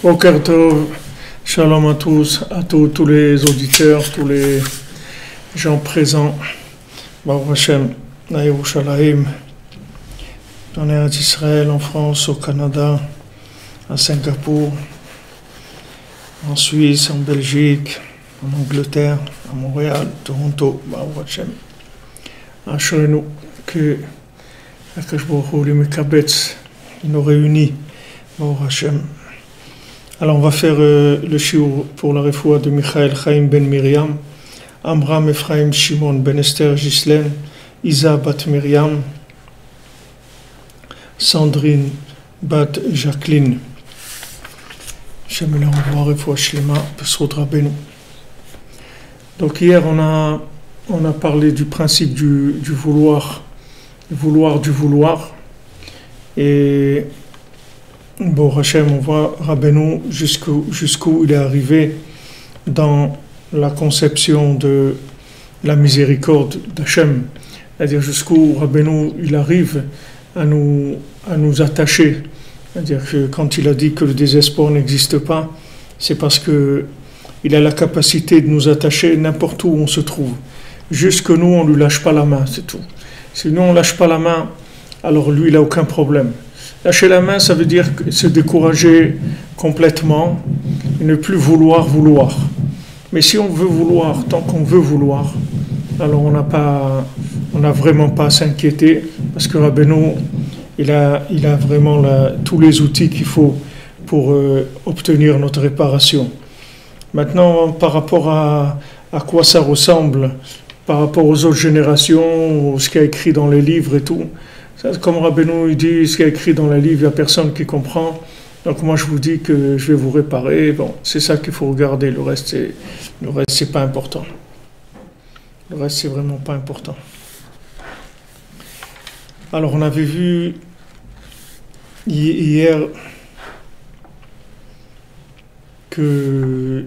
Boker Tov, shalom à tous, tous les auditeurs, tous les gens présents. Baruch Hashem, à Yerushalayim, en Eretz Israël, en France, au Canada, à Singapour, en Suisse, en Belgique, en Angleterre, à Montréal, Toronto, Baruch Hashem. Ashrenu, que Akash Baruch Hu Mekabetz, il nous réunit, Baruch Hashem. Alors on va faire le shiur pour la refoua de Michael Chaim ben Miriam, Amram Ephraim Shimon ben Esther Ghislaine, Isa bat Miriam, Sandrine bat Jacqueline. Shem le renvoie refoua shlema Pesrod Rabbeinu. Donc hier on a parlé du principe du vouloir, du vouloir, et bon, Hachem, on voit Rabbeinu jusqu'où il est arrivé dans la conception de la miséricorde d'Hachem, c'est-à-dire jusqu'où Rabbeinu il arrive à nous attacher, c'est-à-dire que quand il a dit que le désespoir n'existe pas, c'est parce que il a la capacité de nous attacher n'importe où on se trouve. Jusque nous, on ne lui lâche pas la main, c'est tout. Si nous, on ne lâche pas la main, alors lui, il n'a aucun problème. Lâcher la main, ça veut dire se décourager complètement et ne plus vouloir. Mais si on veut vouloir, tant qu'on veut vouloir, alors on n'a vraiment pas à s'inquiéter, parce que Rabbeinu, il a vraiment tous les outils qu'il faut pour obtenir notre réparation. Maintenant, par rapport à quoi ça ressemble, par rapport aux autres générations, ce qu'il y a écrit dans les livres et tout, comme Rabbeinu il dit, ce qui est écrit dans les livres, il n'y a personne qui comprend. Donc moi je vous dis que je vais vous réparer. Bon, c'est ça qu'il faut regarder. Le reste c'est pas important. Le reste c'est vraiment pas important. Alors on avait vu hier que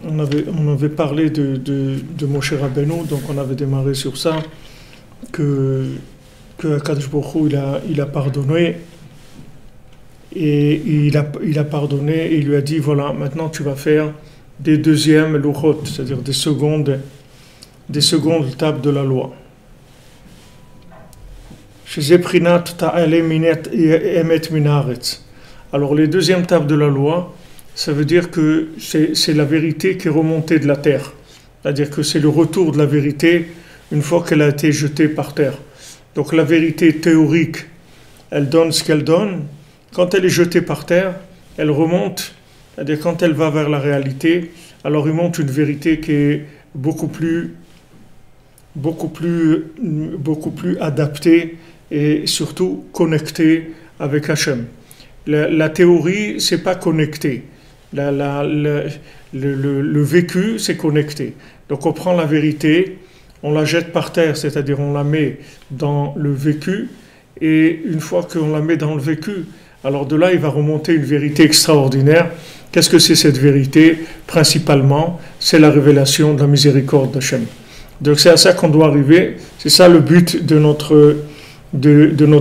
on avait parlé de Moshe Rabbeinu, donc on avait démarré sur ça. Que Akadosh Baruch Hu, il a pardonné, et il a pardonné, et il lui a dit voilà, maintenant tu vas faire des deuxièmes luchot, c'est-à-dire des secondes tables de la loi. Alors les deuxièmes tables de la loi, ça veut dire que c'est la vérité qui est remontée de la terre, c'est-à-dire que c'est le retour de la vérité une fois qu'elle a été jetée par terre. Donc la vérité théorique, elle donne ce qu'elle donne. Quand elle est jetée par terre, elle remonte, c'est-à-dire quand elle va vers la réalité, alors il monte une vérité qui est beaucoup plus adaptée et surtout connectée avec Hachem. La théorie, c'est pas connecté. Le vécu, c'est connecté. Donc on prend la vérité, on la jette par terre, c'est-à-dire on la met dans le vécu, et une fois qu'on la met dans le vécu, alors de là il va remonter une vérité extraordinaire. Qu'est-ce que c'est cette vérité? Principalement, c'est la révélation de la miséricorde d'Hachem. Donc c'est à ça qu'on doit arriver, c'est ça le but de notre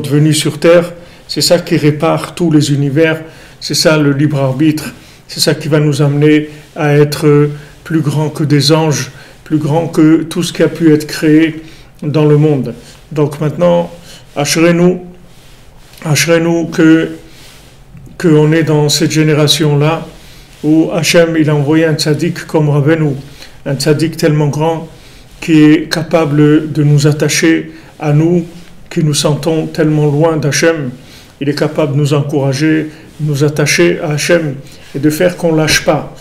venue sur terre, c'est ça qui répare tous les univers, c'est ça le libre arbitre, c'est ça qui va nous amener à être plus grand que des anges, plus grand que tout ce qui a pu être créé dans le monde. Donc maintenant, assurez-nous qu'on est dans cette génération-là où Hachem il a envoyé un tzaddik comme Rabbeinu, un tzaddik tellement grand qui est capable de nous attacher à nous, qui nous sentons tellement loin d'Hachem. Il est capable de nous encourager, de nous attacher à Hachem et de faire qu'on ne lâche pas.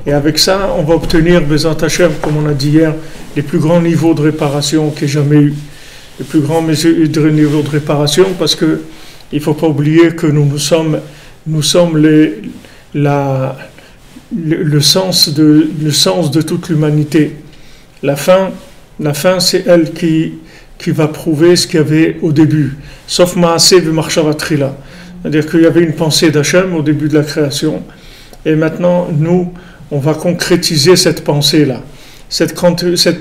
Et avec ça, on va obtenir, Bezat Hachem, comme on a dit hier, les plus grands niveaux de réparation qu'il y ait jamais eu. Les plus grands niveaux de réparation, parce que il ne faut pas oublier que nous sommes le sens de toute l'humanité. La fin, c'est elle qui va prouver ce qu'il y avait au début. Sauf Maaseh v'Marshavatrila. C'est-à-dire qu'il y avait une pensée d'Hachem au début de la création. Et maintenant, nous, on va concrétiser cette pensée-là. Cette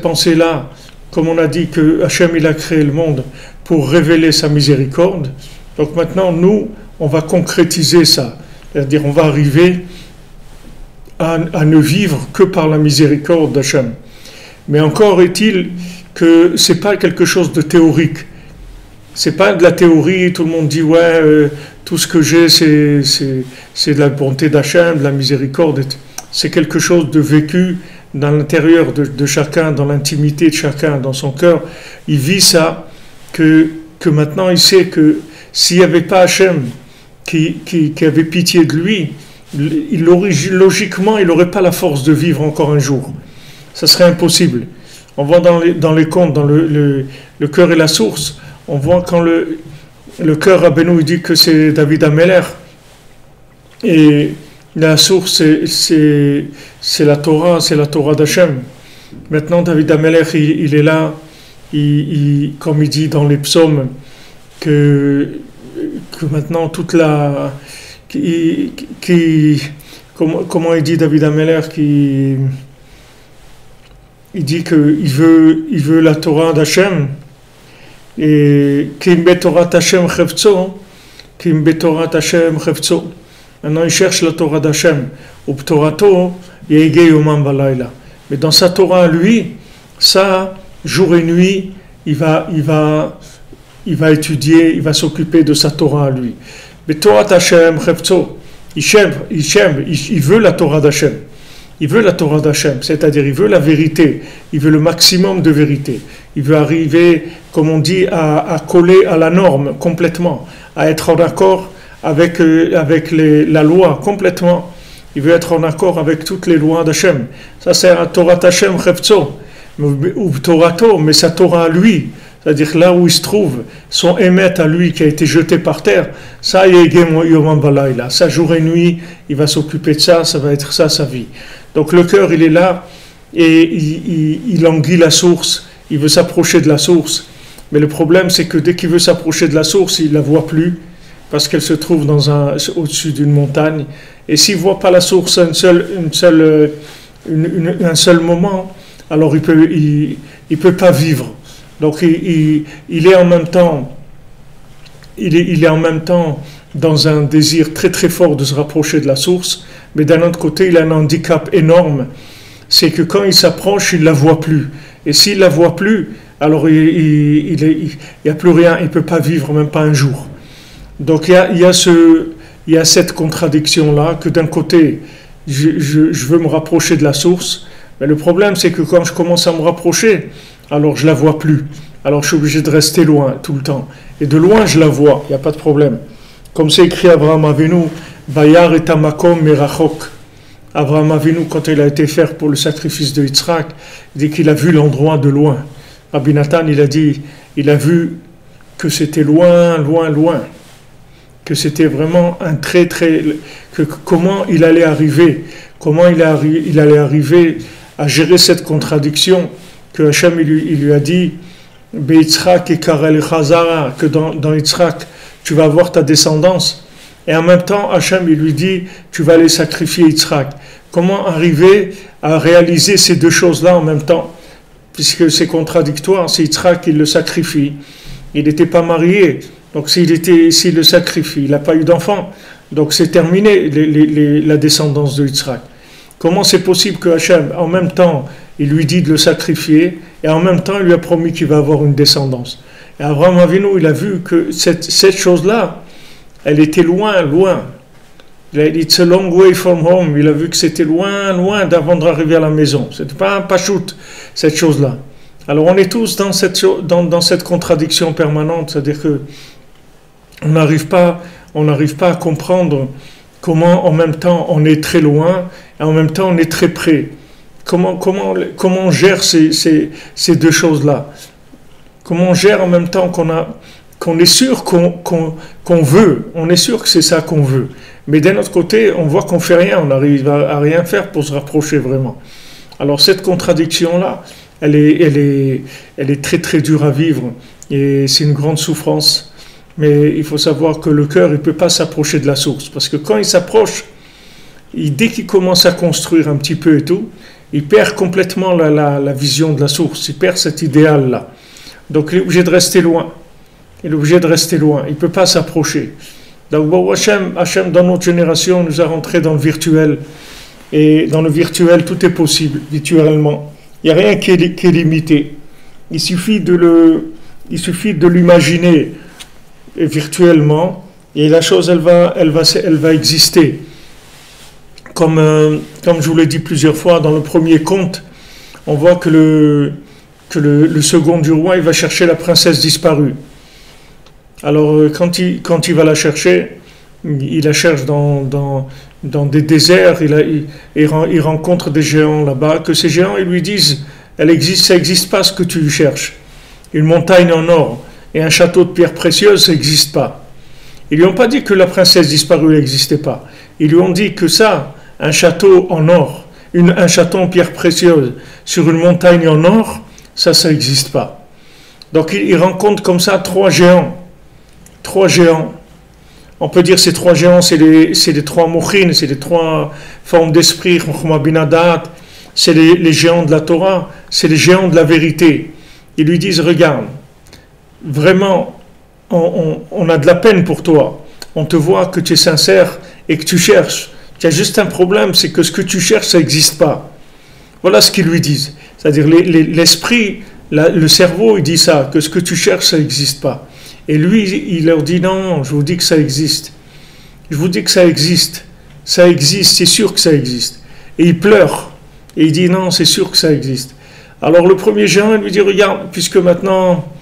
pensée-là, comme on a dit que Hachem il a créé le monde pour révéler sa miséricorde, donc maintenant, nous, on va concrétiser ça. C'est-à-dire, on va arriver à ne vivre que par la miséricorde d'Hachem. Mais encore est-il que c'est pas quelque chose de théorique. C'est pas de la théorie, tout le monde dit ouais, tout ce que j'ai c'est de la bonté d'Hachem, de la miséricorde. C'est quelque chose de vécu dans l'intérieur de chacun, dans l'intimité de chacun, dans son cœur. Il vit ça, que maintenant il sait que s'il n'y avait pas Hachem qui avait pitié de lui, logiquement il n'aurait pas la force de vivre encore un jour. Ça serait impossible. On voit dans les contes, dans le cœur et la source, on voit quand le cœur Rabbeinu dit que c'est David Ameller, et la source c'est la Torah d'Hachem. Maintenant David Ameller il est là, comme il dit dans les psaumes, que maintenant toute la... comment il dit David Ameller, il dit qu'il veut la Torah d'Hachem, et Kim betorat Hashem chevtso, Kim betorat Hashem chevtso. Maintenant il cherche la Torah d'Hachem, ou Torato yeige yomam balayla. Mais dans sa Torah lui, ça jour et nuit, il va étudier, il va s'occuper de sa Torah à lui. Betorat Hashem chevtso, il veut la Torah d'Hachem. Il veut la Torah d'Hachem, c'est-à-dire il veut la vérité, il veut le maximum de vérité. Il veut arriver, comme on dit, à coller à la norme complètement, à être en accord avec la loi complètement. Il veut être en accord avec toutes les lois d'Hachem. Ça c'est la Torah d'Hachem chevtso, ou Torato, mais sa Torah à lui, c'est-à-dire là où il se trouve, son émet à lui qui a été jeté par terre, ça yomam balayla, ça jour et nuit, il va s'occuper de ça, ça va être ça sa vie. Donc le cœur il est là et il languit la source, il veut s'approcher de la source, mais le problème c'est que dès qu'il veut s'approcher de la source, il la voit plus parce qu'elle se trouve au-dessus d'une montagne, et s'il voit pas la source un seul moment, alors il peut pas vivre. Donc il est en même temps, il est en même temps dans un désir très très fort de se rapprocher de la source, mais d'un autre côté il a un handicap énorme, c'est que quand il s'approche, il la voit plus. Et s'il la voit plus, alors il y a plus rien, il peut pas vivre même pas un jour. Donc il y a cette contradiction là, que d'un côté je veux me rapprocher de la source, mais le problème c'est que quand je commence à me rapprocher, alors je la vois plus. Alors je suis obligé de rester loin tout le temps. Et de loin je la vois, il n'y a pas de problème. Comme c'est écrit Abraham Avinu, Bayar et Tamakom Merachok. Abraham Avinu, quand il a été faire pour le sacrifice de Yitzhak, il dit qu'il a vu l'endroit de loin. Rabbi Nathan, il a dit, il a vu que c'était loin, loin, loin. Que c'était vraiment un très, très... comment il allait arriver, il allait arriver à gérer cette contradiction que Hachem il lui a dit, Yitzhak et Karel Chazara, que dans Yitzhak, tu vas avoir ta descendance. Et en même temps, Hachem il lui dit, tu vas aller sacrifier Yitzhak. Comment arriver à réaliser ces deux choses-là en même temps? Puisque c'est contradictoire, c'est Yitzhak qui le sacrifie. Il n'était pas marié, donc s'il le sacrifie, il n'a pas eu d'enfant. Donc c'est terminé la descendance de Yitzhak. Comment c'est possible que Hachem, en même temps, il lui dit de le sacrifier, et en même temps, il lui a promis qu'il va avoir une descendance. Et Abraham Avinu, il a vu que cette chose-là, elle était loin, loin. Il a dit, it's a long way from home. Il a vu que c'était loin, loin d'avant d'arriver à la maison. C'était pas un pachout, cette chose-là. Alors on est tous dans cette contradiction permanente, c'est-à-dire que on n'arrive pas à comprendre comment en même temps on est très loin et en même temps on est très près. Comment on gère ces deux choses-là? Comment on gère en même temps qu'on est sûr qu'on veut, on est sûr que c'est ça qu'on veut, mais d'un autre côté on voit qu'on fait rien, on n'arrive à rien faire pour se rapprocher vraiment. Alors cette contradiction-là, elle est très très dure à vivre et c'est une grande souffrance. Mais il faut savoir que le cœur, il ne peut pas s'approcher de la source. Parce que quand il s'approche, dès qu'il commence à construire un petit peu et tout, il perd complètement la vision de la source. Il perd cet idéal-là. Donc il est obligé de rester loin. Il est obligé de rester loin. Il ne peut pas s'approcher. Donc, bon, Hachem, dans notre génération, nous a rentré dans le virtuel. Et dans le virtuel, tout est possible, virtuellement. Il n'y a rien qui est limité. Il suffit de l'imaginer virtuellement et la chose, elle va exister. Comme je vous l'ai dit plusieurs fois, dans le premier conte, on voit que le second du roi, il va chercher la princesse disparue. Alors, quand il va la chercher, il la cherche dans des déserts, il rencontre des géants là-bas, que ces géants, ils lui disent, ça n'existe pas ce que tu cherches. Une montagne en or et un château de pierres précieuses, ça n'existe pas. Ils lui ont pas dit que la princesse disparue n'existait pas. Ils lui ont dit que ça, un château en or, un château en pierres précieuses sur une montagne en or, ça n'existe pas. Donc il rencontre comme ça trois géants. On peut dire ces trois géants, c'est les trois mouchines, c'est les trois formes d'esprit, c'est les géants de la Torah, c'est les géants de la vérité. Ils lui disent, regarde, vraiment, on a de la peine pour toi. On te voit que tu es sincère et que tu cherches. Tu as juste un problème, c'est que ce que tu cherches, ça n'existe pas. Voilà ce qu'ils lui disent. C'est-à-dire l'esprit, le cerveau, il dit ça, que ce que tu cherches, ça n'existe pas. Et lui, il leur dit, non, je vous dis que ça existe. Je vous dis que ça existe. Ça existe, c'est sûr que ça existe. Et il pleure. Et il dit, non, c'est sûr que ça existe. Alors le premier géant, il lui dit, regarde, puisque maintenant,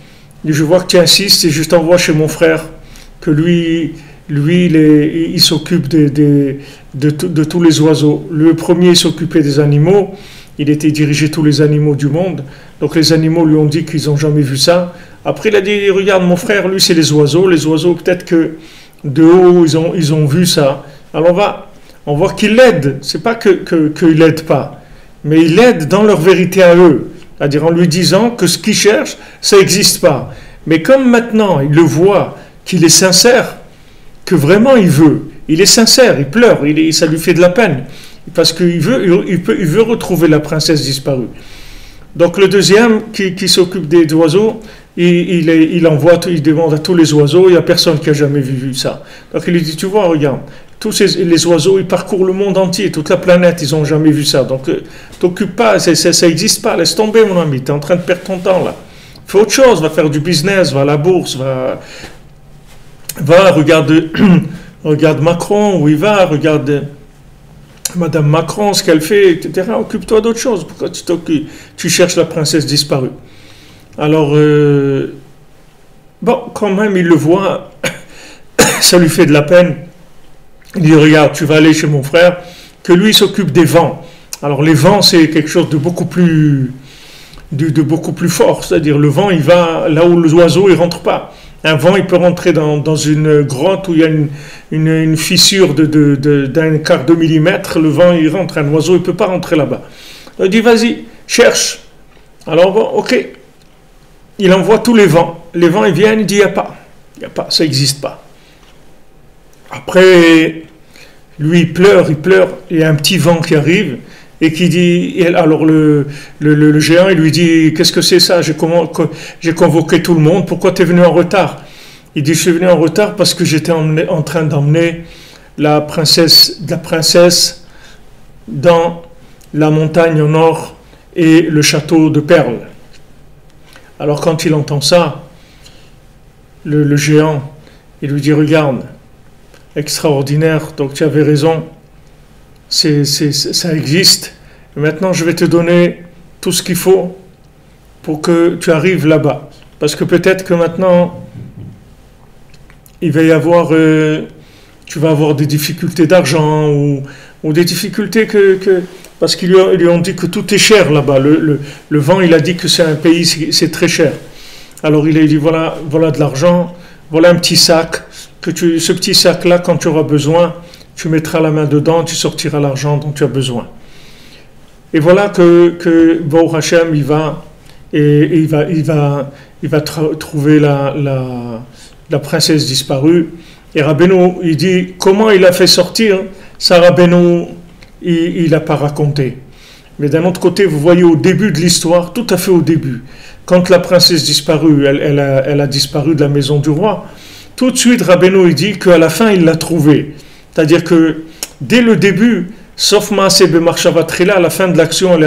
je vois que tu insistes, et je t'envoie chez mon frère, que lui il s'occupe de tous les oiseaux. Le premier s'occupait des animaux, il était dirigé tous les animaux du monde, donc les animaux lui ont dit qu'ils n'ont jamais vu ça. Après il a dit, regarde mon frère, lui c'est les oiseaux peut-être que de haut ils ont vu ça. Alors on voit qu'il l'aide, c'est pas qu'il l'aide pas, mais il l'aide dans leur vérité à eux, c'est-à-dire en lui disant que ce qu'il cherche, ça n'existe pas. Mais comme maintenant il le voit, qu'il est sincère, que vraiment il est sincère, il pleure, ça lui fait de la peine, parce qu'il veut retrouver la princesse disparue. Donc le deuxième qui s'occupe des oiseaux, il demande à tous les oiseaux, il n'y a personne qui a jamais vu ça. Donc il lui dit, tu vois, regarde, les oiseaux, ils parcourent le monde entier, toute la planète, ils n'ont jamais vu ça. Donc t'occupe pas, ça n'existe pas, laisse tomber mon ami, tu es en train de perdre ton temps là. Fais autre chose, va faire du business, va à la bourse, regarde Macron, où il va, regarde Madame Macron, ce qu'elle fait, etc. Occupe-toi d'autre chose. Pourquoi tu cherches la princesse disparue? Alors, quand même, il le voit, ça lui fait de la peine. Il dit, regarde, tu vas aller chez mon frère, que lui s'occupe des vents. Alors, les vents, c'est quelque chose de beaucoup plus fort. C'est-à-dire, le vent, il va là où l'oiseau, il rentre pas. Un vent, il peut rentrer dans une grotte où il y a une fissure d'un quart de millimètre. Le vent, il rentre. Un oiseau, il ne peut pas rentrer là-bas. Il dit, vas-y, cherche. Alors, bon, ok. Il envoie tous les vents. Les vents, ils viennent, il dit, il n'y a pas, ça n'existe pas. Après, lui, il pleure. Il y a un petit vent qui arrive et qui dit, alors le géant, il lui dit, qu'est-ce que c'est ça? J'ai convoqué tout le monde, pourquoi tu es venu en retard? Il dit, je suis venu en retard parce que j'étais en train d'emmener la princesse dans la montagne au nord et le château de perles. Alors quand il entend ça, le géant, il lui dit, regarde, extraordinaire, donc tu avais raison, ça existe. Et maintenant, je vais te donner tout ce qu'il faut pour que tu arrives là-bas. Parce que peut-être que maintenant, il va y avoir, tu vas avoir des difficultés d'argent ou des difficultés parce qu'ils lui ont dit que tout est cher là-bas. Le vent, il a dit que c'est un pays, c'est très cher. Alors il a dit, voilà de l'argent, voilà un petit sac, ce petit sac-là, quand tu auras besoin, tu mettras la main dedans, tu sortiras l'argent dont tu as besoin. Et voilà que Baruch Hashem, il va trouver la princesse disparue. Et Rabbeinu, il dit, comment il a fait sortir? Ça, Rabbeinu, il n'a pas raconté. Mais d'un autre côté, vous voyez au début de l'histoire, tout à fait au début, quand la princesse disparue, elle a disparu de la maison du roi, tout de suite Rabbeinu il dit qu'à la fin il l'a trouvé. C'est-à-dire que dès le début, sauf Maaseh B'Marshava Tchila, à la fin de l'action,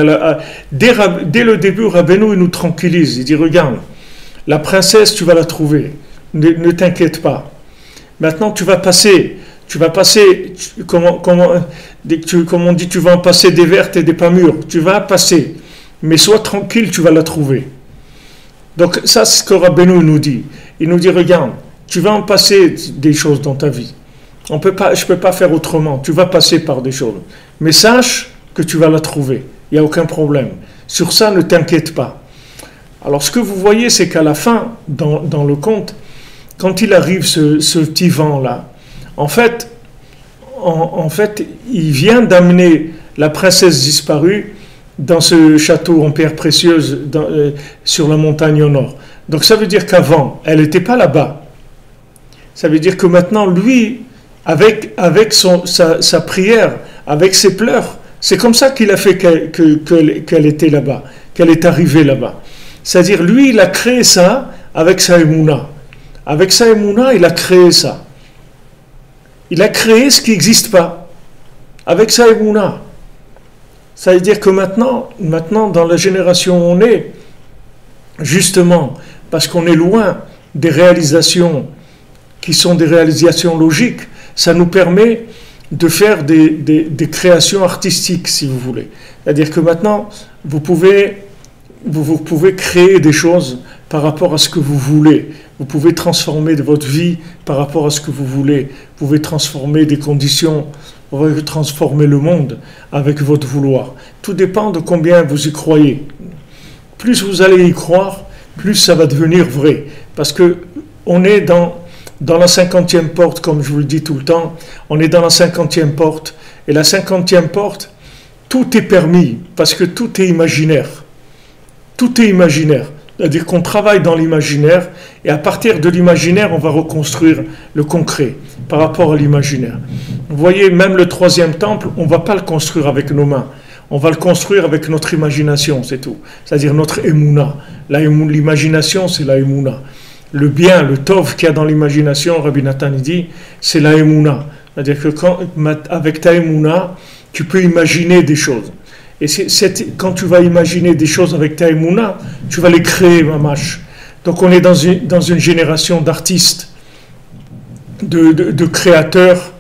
dès le début, Rabbeinu il nous tranquillise. Il dit regarde, la princesse tu vas la trouver, ne t'inquiète pas. Maintenant tu vas passer, comme on dit, tu vas en passer des vertes et des pas mûres. Tu vas passer, mais sois tranquille, tu vas la trouver. Donc ça c'est ce que Rabbeinu nous dit. Il nous dit regarde, tu vas en passer des choses dans ta vie. Je ne peux pas faire autrement. Tu vas passer par des choses. Mais sache que tu vas la trouver. Il n'y a aucun problème. Sur ça, ne t'inquiète pas. Alors, ce que vous voyez, c'est qu'à la fin, dans le conte, quand il arrive ce petit vent-là, en fait, il vient d'amener la princesse disparue dans ce château en pierre précieuse sur la montagne au nord. Donc, ça veut dire qu'avant, elle n'était pas là-bas. Ça veut dire que maintenant, lui, avec sa prière, avec ses pleurs, c'est comme ça qu'il a fait qu'elle était là-bas, qu'elle est arrivée là-bas. C'est-à-dire, lui, il a créé ça avec sa émouna. Avec sa émouna, il a créé ça. Il a créé ce qui n'existe pas. Avec sa émouna. Ça veut dire que maintenant, dans la génération où on est, justement, parce qu'on est loin des réalisations qui sont des réalisations logiques, ça nous permet de faire des créations artistiques, si vous voulez. C'est-à-dire que maintenant, vous pouvez créer des choses par rapport à ce que vous voulez. Vous pouvez transformer votre vie par rapport à ce que vous voulez. Vous pouvez transformer des conditions, vous pouvez transformer le monde avec votre vouloir. Tout dépend de combien vous y croyez. Plus vous allez y croire, plus ça va devenir vrai. Parce que on est dans la 50e porte, comme je vous le dis tout le temps, on est dans la 50e porte. Et la 50e porte, tout est permis, parce que tout est imaginaire. Tout est imaginaire. C'est-à-dire qu'on travaille dans l'imaginaire, et à partir de l'imaginaire, on va reconstruire le concret par rapport à l'imaginaire. Vous voyez, même le 3e temple, on ne va pas le construire avec nos mains. On va le construire avec notre imagination, c'est tout. C'est-à-dire notre émouna. L'imagination, c'est la émouna. Le bien, le tov qu'il y a dans l'imagination, Rabbi Nathan dit, c'est la émouna. C'est-à-dire que avec ta émouna, tu peux imaginer des choses. Et quand tu vas imaginer des choses avec ta émouna, tu vas les créer, mamash. Donc on est dans une génération d'artistes, de créateurs,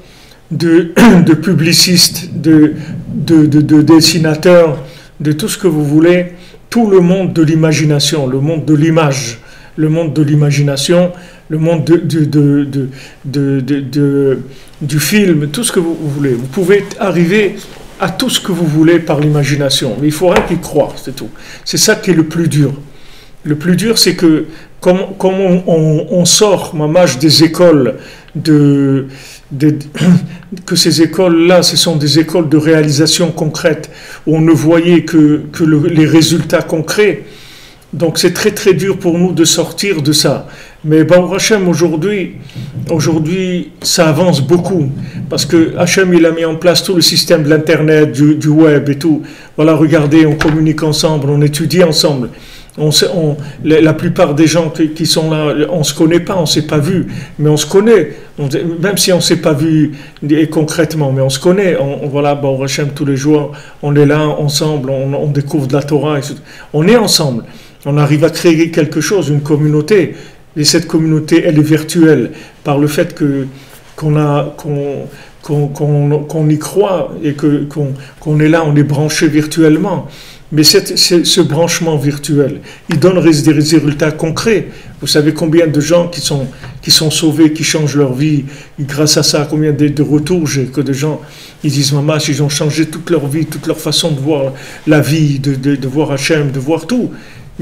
de publicistes, de dessinateurs, de tout ce que vous voulez, tout le monde de l'imagination, le monde de l'image, le monde de l'imagination, le monde du film, tout ce que vous voulez. Vous pouvez arriver à tout ce que vous voulez par l'imagination, mais il faut rien y croire, c'est tout. C'est ça qui est le plus dur. Le plus dur, c'est que comme on sort, mamage, des écoles, que ces écoles-là, ce sont des écoles de réalisation concrète, où on ne voyait que les résultats concrets. Donc c'est très très dur pour nous de sortir de ça. Mais Baruch Hashem, aujourd'hui, ça avance beaucoup. Parce que Hashem, il a mis en place tout le système de l'Internet, du web et tout. Voilà, regardez, on communique ensemble, on étudie ensemble. La plupart des gens qui sont là, on ne se connaît pas, on ne s'est pas vu, mais on se connaît. Même si on ne s'est pas vu concrètement, mais on se connaît. Voilà, Baruch Hashem, tous les jours, on est là ensemble, on découvre de la Torah. On est ensemble. On arrive à créer quelque chose, une communauté. Et cette communauté, elle est virtuelle par le fait qu'on y croit et qu'on est là, on est branché virtuellement. Mais ce branchement virtuel, il donne des résultats concrets. Vous savez combien de gens qui sont sauvés, qui changent leur vie grâce à ça, combien de retours j'ai que de gens, ils disent maman, ils ont changé toute leur vie, toute leur façon de voir la vie, de voir Hachem, de voir tout.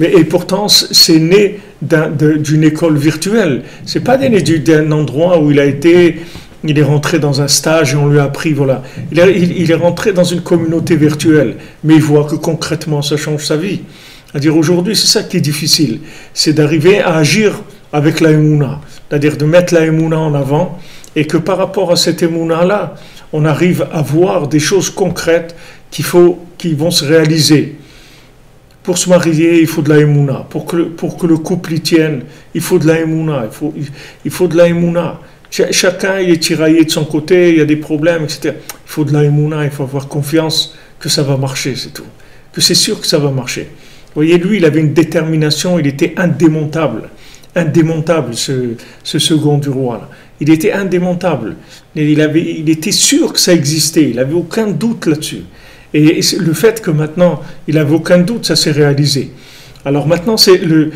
Et pourtant, c'est né d'une école virtuelle. C'est pas né d'un endroit où il est rentré dans un stage et on lui a appris, voilà. Il est rentré dans une communauté virtuelle, mais il voit que concrètement, ça change sa vie. C'est-à-dire aujourd'hui, c'est ça qui est difficile, c'est d'arriver à agir avec la émouna, c'est-à-dire de mettre la émouna en avant, et que par rapport à cette émouna-là, on arrive à voir des choses concrètes qui vont se réaliser. Pour se marier, il faut de la émouna. Pour que le couple y tienne, il faut de la émouna. Il faut de la émouna. Chacun il est tiraillé de son côté, il y a des problèmes, etc. Il faut de la émouna, il faut avoir confiance que ça va marcher, c'est tout. Que c'est sûr que ça va marcher. Vous voyez, lui, il avait une détermination, il était indémontable. Indémontable, ce second du roi. Là. Il était indémontable. Il était sûr que ça existait, il n'avait aucun doute là-dessus. Et le fait que maintenant, il n'avait aucun doute, ça s'est réalisé. Alors maintenant, c'est le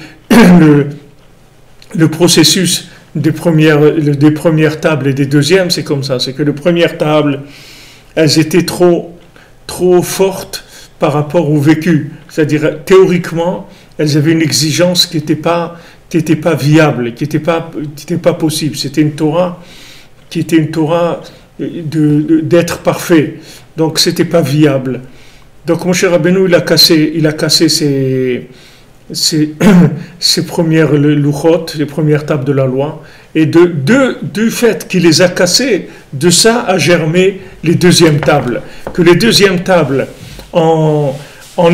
processus des premières tables et des deuxièmes, c'est comme ça. C'est que les premières tables, elles étaient trop fortes par rapport au vécu. C'est-à-dire, théoriquement, elles avaient une exigence qui n'était pas viable, qui n'était pas possible. C'était une Torah qui était une Torah d'être parfait. Donc, c'était pas viable. Donc, Moshe Rabbeinu, il a cassé ces premières luchot, les premières tables de la loi. Et du fait qu'il les a cassées, de ça a germé les deuxièmes tables. Que les deuxièmes tables, en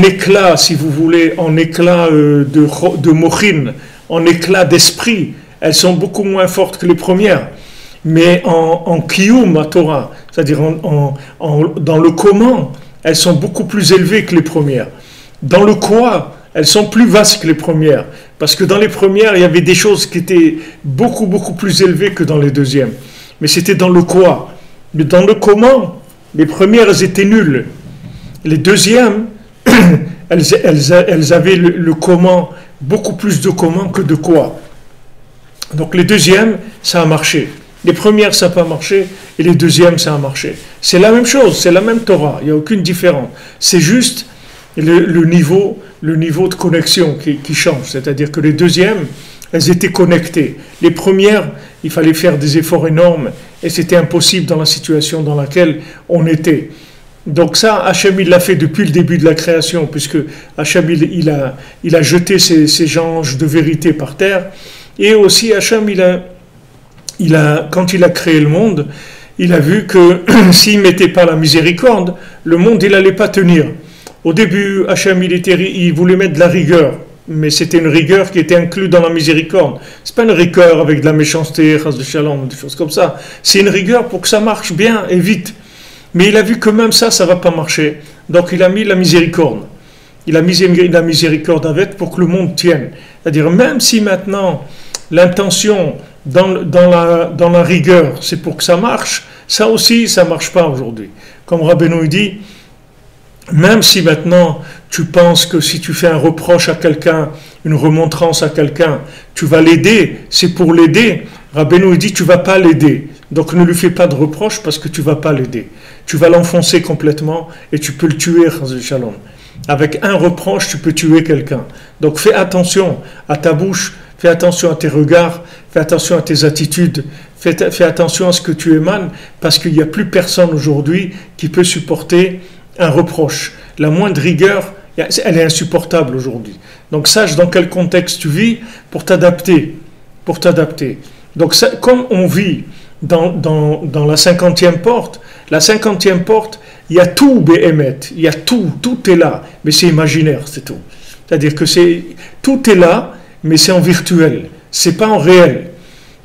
éclat, si vous voulez, en éclat de mochin, en éclat d'esprit, elles sont beaucoup moins fortes que les premières. Mais en kiyum, à Torah, c'est-à-dire dans le comment, elles sont beaucoup plus élevées que les premières. Dans le quoi, elles sont plus vastes que les premières. Parce que dans les premières, il y avait des choses qui étaient beaucoup, beaucoup plus élevées que dans les deuxièmes. Mais c'était dans le quoi. Mais dans le comment, les premières, elles étaient nulles. Les deuxièmes, elles avaient le comment, beaucoup plus de comment que de quoi. Donc les deuxièmes, ça a marché. Les premières, ça n'a pas marché, et les deuxièmes, ça a marché. C'est la même chose, c'est la même Torah, il n'y a aucune différence. C'est juste le niveau de connexion qui change. C'est-à-dire que les deuxièmes, elles étaient connectées. Les premières, il fallait faire des efforts énormes, et c'était impossible dans la situation dans laquelle on était. Donc ça, Hachem, il l'a fait depuis le début de la création, puisque Hachem, il a jeté ses anges de vérité par terre, et aussi Hachem, quand il a créé le monde, il a vu que s'il ne mettait pas la miséricorde, le monde, il n'allait pas tenir. Au début, Hachem, il voulait mettre de la rigueur, mais c'était une rigueur qui était inclue dans la miséricorde. Ce n'est pas une rigueur avec de la méchanceté, de shalom, des choses comme ça. C'est une rigueur pour que ça marche bien et vite. Mais il a vu que même ça ne va pas marcher. Donc il a mis la miséricorde. Il a mis la miséricorde avec pour que le monde tienne. C'est-à-dire, même si maintenant, l'intention dans la rigueur, c'est pour que ça marche, ça aussi, ça ne marche pas aujourd'hui. Comme Rabbeinu dit, même si maintenant tu penses que si tu fais un reproche à quelqu'un, une remontrance à quelqu'un, tu vas l'aider, c'est pour l'aider, Rabbeinu dit tu ne vas pas l'aider. Donc ne lui fais pas de reproche parce que tu ne vas pas l'aider. Tu vas l'enfoncer complètement et tu peux le tuer, Shalom. Avec un reproche, tu peux tuer quelqu'un. Donc fais attention à ta bouche, fais attention à tes regards, fais attention à tes attitudes, fais attention à ce que tu émanes, parce qu'il n'y a plus personne aujourd'hui qui peut supporter un reproche. La moindre rigueur, elle est insupportable aujourd'hui. Donc sache dans quel contexte tu vis pour t'adapter. Donc ça, comme on vit dans la 50e porte, il y a tout Béhémet, il y a tout est là, mais c'est imaginaire, c'est tout. C'est-à-dire que tout est là, mais c'est en virtuel, c'est pas en réel.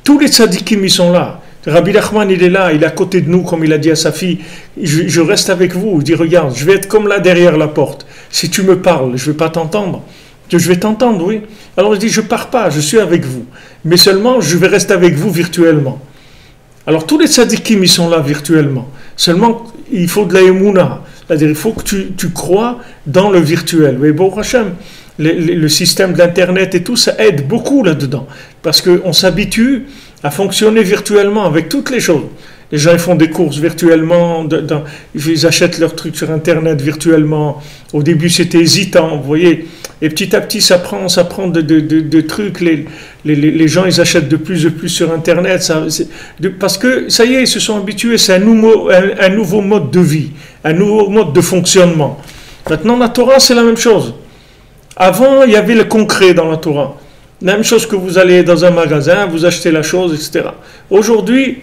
Tous les tzadikim, ils sont là. Rabbi Nachman, il est là, il est à côté de nous, comme il a dit à sa fille, je reste avec vous. Je dis, regarde, je vais être comme là derrière la porte. Si tu me parles, je ne vais pas t'entendre. Je vais t'entendre, oui. Alors il dit, je ne pars pas, je suis avec vous. Mais seulement, je vais rester avec vous virtuellement. Alors tous les tzadikim, ils sont là virtuellement. Seulement, il faut de la émouna. C'est-à-dire, il faut que tu crois dans le virtuel. Mais bon, Hachem, le système de l'Internet et tout, ça aide beaucoup là-dedans. Parce qu'on s'habitue à fonctionner virtuellement avec toutes les choses. Les gens ils font des courses virtuellement, ils achètent leurs trucs sur Internet virtuellement. Au début, c'était hésitant, vous voyez. Et petit à petit, ça prend de trucs. Les gens, ils achètent de plus en plus sur Internet. Parce que, ça y est, ils se sont habitués. C'est un nouveau mode de vie, un nouveau mode de fonctionnement. Maintenant, la Torah, c'est la même chose. Avant, il y avait le concret dans la Torah. La même chose que vous allez dans un magasin, vous achetez la chose, etc. Aujourd'hui,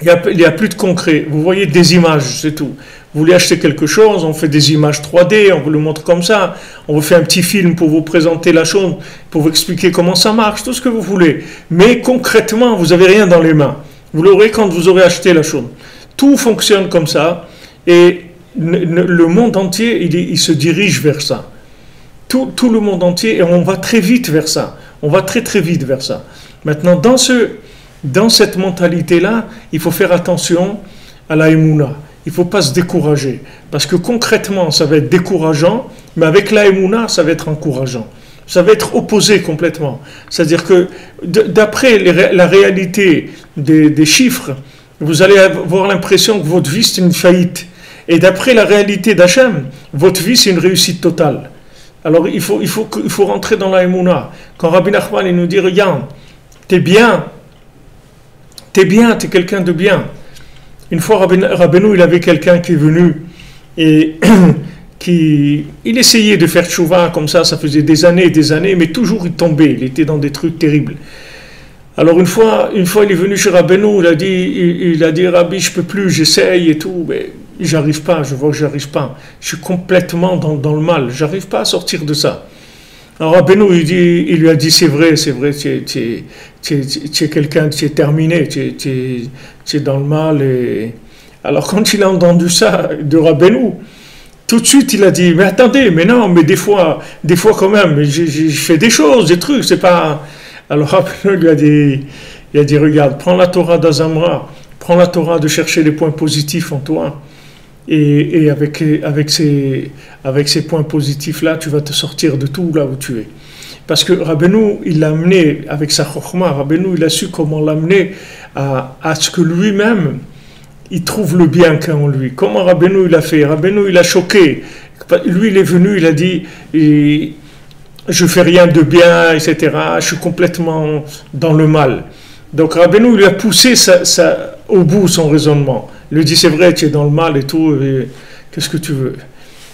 il n'y a plus de concret. Vous voyez des images, c'est tout. Vous voulez acheter quelque chose, on fait des images 3D, on vous le montre comme ça, on vous fait un petit film pour vous présenter la chose, pour vous expliquer comment ça marche, tout ce que vous voulez. Mais concrètement, vous n'avez rien dans les mains. Vous l'aurez quand vous aurez acheté la chose. Tout fonctionne comme ça, et le monde entier, il se dirige vers ça. Tout le monde entier, et on va très vite vers ça. On va très très vite vers ça. Maintenant, dans cette mentalité-là, il faut faire attention à la émouna. Il ne faut pas se décourager. Parce que concrètement, ça va être décourageant, mais avec la émouna, ça va être encourageant. Ça va être opposé complètement. C'est-à-dire que d'après la réalité des chiffres, vous allez avoir l'impression que votre vie, c'est une faillite. Et d'après la réalité d'Hachem, votre vie, c'est une réussite totale. Alors, il faut rentrer dans la émouna. Quand Rabbi Nachman, il nous dit, regarde, t'es bien, t'es quelqu'un de bien. Une fois, Rabbeinu, il avait quelqu'un qui est venu et il essayait de faire tchouva comme ça faisait des années, mais toujours il tombait, il était dans des trucs terribles. Alors une fois il est venu chez Rabbeinu, il a dit Rabbi, je peux plus, j'essaye et tout, mais j'arrive pas, je vois que j'arrive pas. Je suis complètement dans le mal, j'arrive pas à sortir de ça. Alors Rabbeinu, il lui a dit, c'est vrai, tu es quelqu'un, tu es terminé, tu es dans le mal. Et... Alors quand il a entendu ça de Rabbeinu, tout de suite il a dit, mais attendez, mais non, mais des fois quand même, j'ai fait des choses, des trucs, c'est pas... Alors Rabbeinu il a dit, regarde, prends la Torah d'Azamra, prends la Torah de chercher les points positifs en toi, et avec ces points positifs-là, tu vas te sortir de tout là où tu es. Parce que Rabbeinu, il l'a amené, avec sa chokhma, Rabbeinu, il a su comment l'amener à ce que lui-même, il trouve le bien qu'il y a en lui. Comment Rabbeinu, il a fait? Rabbeinu, il a choqué. Lui, il est venu, il a dit, je fais rien de bien, etc. Je suis complètement dans le mal. Donc Rabbeinu, il lui a poussé au bout son raisonnement. Il lui dit, c'est vrai, tu es dans le mal et tout, et qu'est-ce que tu veux?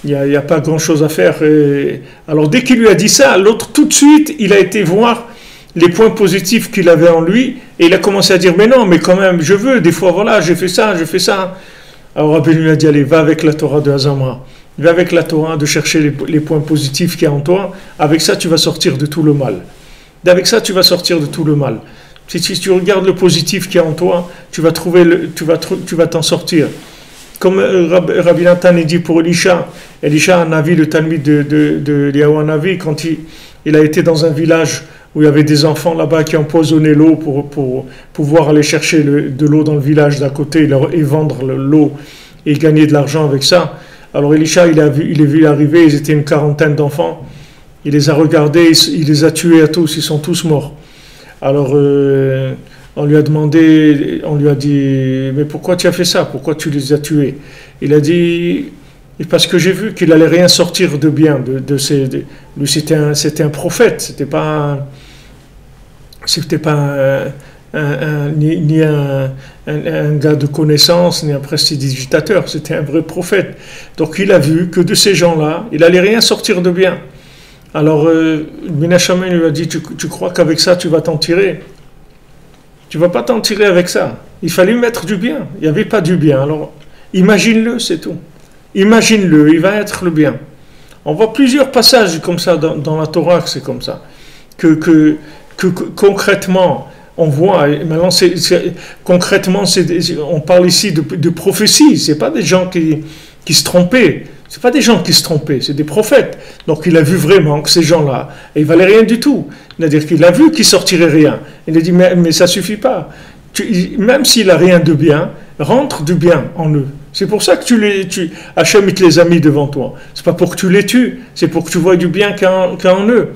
Il n'y a pas grand-chose à faire. Alors dès qu'il lui a dit ça, l'autre, tout de suite, il a été voir les points positifs qu'il avait en lui, et il a commencé à dire, mais non, mais quand même, je veux, des fois, voilà, j'ai fait ça. Alors Rabbeinu lui a dit, allez, va avec la Torah de Hazamra, va avec la Torah de chercher les points positifs qu'il y a en toi, avec ça, tu vas sortir de tout le mal. Avec ça, tu vas sortir de tout le mal. Si tu regardes le positif qu'il y a en toi, tu vas t'en sortir. Comme Rabbi Nathan dit pour Elisha Hanavi, le Talmid de Eliyahu Hanavi, quand il a été dans un village où il y avait des enfants là-bas qui empoisonnaient l'eau pour pouvoir aller chercher de l'eau dans le village d'à côté et vendre l'eau et gagner de l'argent avec ça. Alors Elisha, il est vu arriver, ils étaient une quarantaine d'enfants, il les a regardés, il les a tués à tous, ils sont tous morts. Alors on lui a dit, mais pourquoi tu as fait ça? Pourquoi tu les as tués? Il a dit, parce que j'ai vu qu'il allait rien sortir de bien. Lui, c'était un prophète, c'était pas ni un gars de connaissance, ni un prestidigitateur, c'était un vrai prophète. Donc il a vu que de ces gens-là, il allait rien sortir de bien. Alors Minashamen lui a dit, tu crois qu'avec ça tu vas t'en tirer? Tu ne vas pas t'en tirer avec ça. Il fallait mettre du bien. Il n'y avait pas du bien. Alors, imagine-le, c'est tout. Imagine-le, il va être le bien. On voit plusieurs passages comme ça dans la Torah, c'est comme ça. Que concrètement, on voit, maintenant, concrètement, on parle ici de prophétie. Ce n'est pas des gens qui se trompaient. Ce pas des gens qui se trompaient, c'est des prophètes. Donc il a vu vraiment que ces gens-là, ils ne valaient rien du tout. C'est-à-dire qu'il a vu qu'ils ne sortiraient rien. Il a dit, mais ça ne suffit pas. Même s'il n'a rien de bien, rentre du bien en eux. C'est pour ça que Hachem, il te les a mis devant toi. Ce n'est pas pour que tu les tues, c'est pour que tu vois du bien qu'il y a en eux.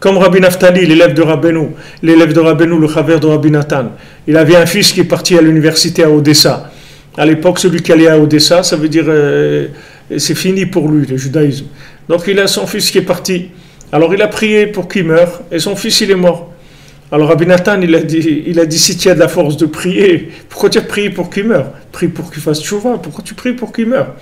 Comme Rabbi Naftali, l'élève de Rabbeinu, le chaver de Rabbi Nathan. Il avait un fils qui est parti à l'université à Odessa. À l'époque, celui qui allait à Odessa, ça veut dire... c'est fini pour lui, le judaïsme. Donc il a son fils qui est parti. Alors il a prié pour qu'il meure, et son fils il est mort. Alors Rabbi Nathan, il a dit, si tu as de la force de prier, pourquoi tu as prié pour qu'il meure? Prie pour qu'il fasse tchouva, pourquoi tu pries pour qu'il meure?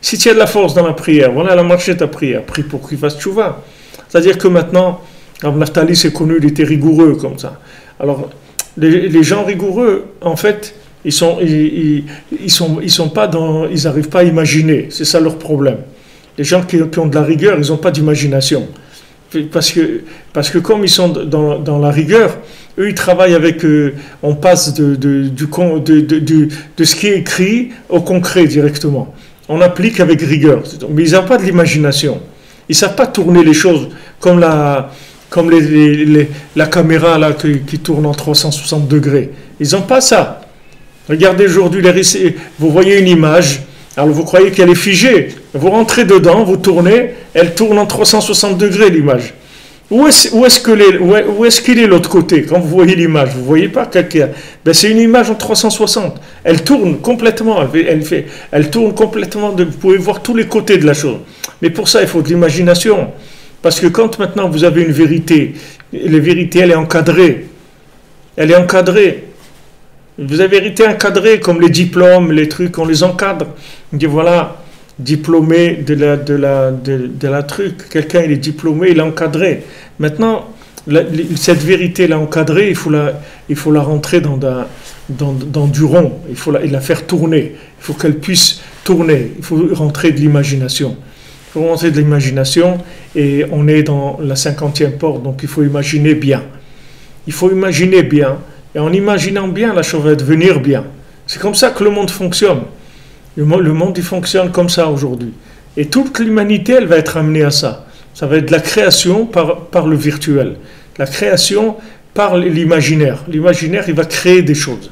Si tu as de la force dans la prière, voilà la marche de ta prière, prie pour qu'il fasse tchouva. C'est-à-dire que maintenant, Rabbi Naftali, c'est connu, il était rigoureux comme ça. Alors les gens rigoureux, en fait, Ils n'arrivent pas à imaginer. C'est ça leur problème. Les gens qui ont de la rigueur, ils n'ont pas d'imagination. Parce que comme ils sont dans la rigueur, eux ils travaillent avec, on passe de ce qui est écrit au concret directement. On applique avec rigueur, mais ils n'ont pas de l'imagination. Ils ne savent pas tourner les choses comme la caméra là, qui tourne en 360 degrés. Ils n'ont pas ça. Regardez aujourd'hui, vous voyez une image, alors vous croyez qu'elle est figée. Vous rentrez dedans, vous tournez, elle tourne en 360 degrés l'image. Où est-ce qu'il est l'autre côté quand vous voyez l'image? Vous ne voyez pas quelqu'un. Ben, c'est une image en 360. Elle tourne complètement. Elle tourne complètement. Vous pouvez voir tous les côtés de la chose. Mais pour ça, il faut de l'imagination. Parce que quand maintenant vous avez une vérité, la vérité, elle est encadrée. Elle est encadrée. Vous avez vérité encadrée, comme les diplômes, les trucs, on les encadre. On dit voilà, diplômé de la truc. Quelqu'un, il est diplômé, il est encadré. Maintenant, cette vérité-là encadrée, il faut la rentrer dans du rond. Il faut la faire tourner. Il faut qu'elle puisse tourner. Il faut rentrer de l'imagination. Il faut rentrer de l'imagination et on est dans la 50e porte, donc il faut imaginer bien. Il faut imaginer bien. Et en imaginant bien, la chose va devenir bien. C'est comme ça que le monde fonctionne. Le monde, il fonctionne comme ça aujourd'hui. Et toute l'humanité, elle va être amenée à ça. Ça va être de la création par le virtuel. La création par l'imaginaire. L'imaginaire, il va créer des choses.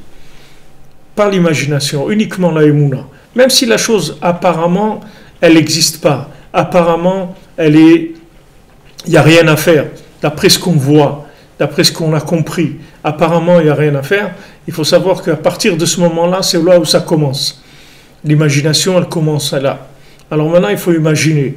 Par l'imagination, uniquement la émouna. Même si la chose, apparemment, elle n'existe pas. Apparemment, il n'y a rien à faire. D'après ce qu'on voit, d'après ce qu'on a compris, apparemment, il n'y a rien à faire. Il faut savoir qu'à partir de ce moment-là, c'est là où ça commence. L'imagination, elle commence là. Alors maintenant, il faut imaginer.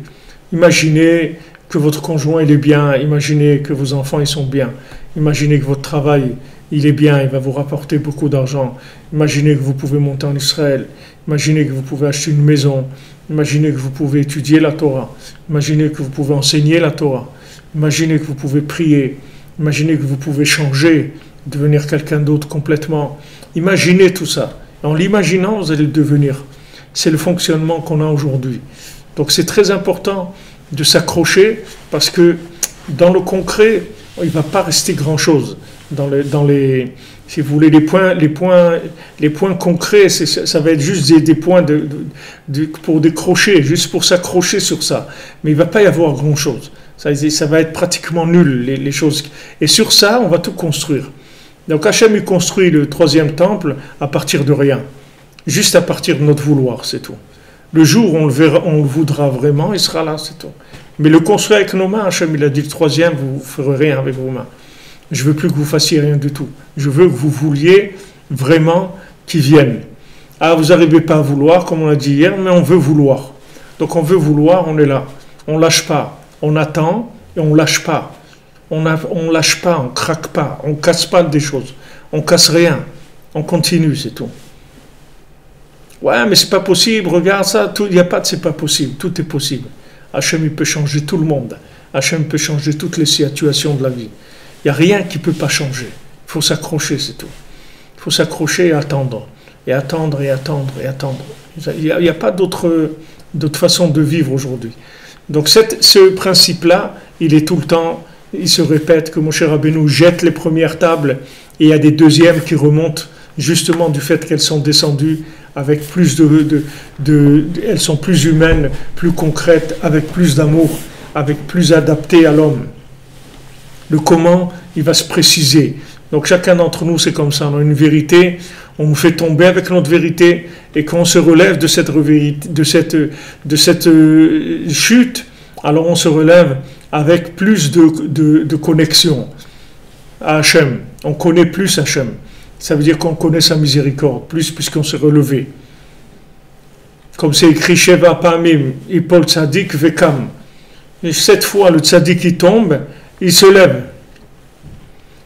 Imaginez que votre conjoint, il est bien. Imaginez que vos enfants, ils sont bien. Imaginez que votre travail, il est bien. Il va vous rapporter beaucoup d'argent. Imaginez que vous pouvez monter en Israël. Imaginez que vous pouvez acheter une maison. Imaginez que vous pouvez étudier la Torah. Imaginez que vous pouvez enseigner la Torah. Imaginez que vous pouvez prier. Imaginez que vous pouvez changer, devenir quelqu'un d'autre complètement. Imaginez tout ça. En l'imaginant, vous allez le devenir. C'est le fonctionnement qu'on a aujourd'hui. Donc c'est très important de s'accrocher parce que dans le concret, il ne va pas rester grand-chose. Si vous voulez, les points concrets, ça va être juste des points pour décrocher, juste pour s'accrocher sur ça. Mais il ne va pas y avoir grand-chose. Ça va être pratiquement nul, les choses. Et sur ça, on va tout construire. Donc Hachem, il construit le 3e temple à partir de rien. Juste à partir de notre vouloir, c'est tout. Le jour où on le voudra vraiment, il sera là, c'est tout. Mais le construire avec nos mains, Hachem, il a dit le 3e, vous ne ferez rien avec vos mains. Je ne veux plus que vous fassiez rien du tout. Je veux que vous vouliez vraiment qu'il vienne. Ah, vous n'arrivez pas à vouloir, comme on l'a dit hier, mais on veut vouloir. Donc on veut vouloir, on est là. On ne lâche pas. On attend et on ne lâche pas. On ne lâche pas, on ne craque pas, on ne casse pas des choses. On ne casse rien. On continue, c'est tout. Ouais, mais c'est pas possible, regarde ça, il n'y a pas de c'est pas possible, tout est possible. Hachem, il peut changer tout le monde. Hachem peut changer toutes les situations de la vie. Il n'y a rien qui ne peut pas changer. Il faut s'accrocher, c'est tout. Il faut s'accrocher et attendre. Et attendre, et attendre, et attendre. Il n'y a pas d'autre façon de vivre aujourd'hui. Donc ce principe-là, il est tout le temps, il se répète que Moshe Rabbeinu jette les premières tables et il y a des deuxièmes qui remontent justement du fait qu'elles sont descendues avec plus elles sont plus humaines, plus concrètes, avec plus d'amour, avec plus adapté à l'homme. Le comment, il va se préciser. Donc chacun d'entre nous, c'est comme ça, on a une vérité, on nous fait tomber avec notre vérité, et quand on se relève de cette chute, alors on se relève avec plus de connexion à Hachem. On connaît plus Hachem. Ça veut dire qu'on connaît sa miséricorde, plus puisqu'on s'est relevé. Comme c'est écrit, Sheva Pamim, Ipol Tzadik Vekam. Et 7 fois le Tzadik il tombe, il se lève.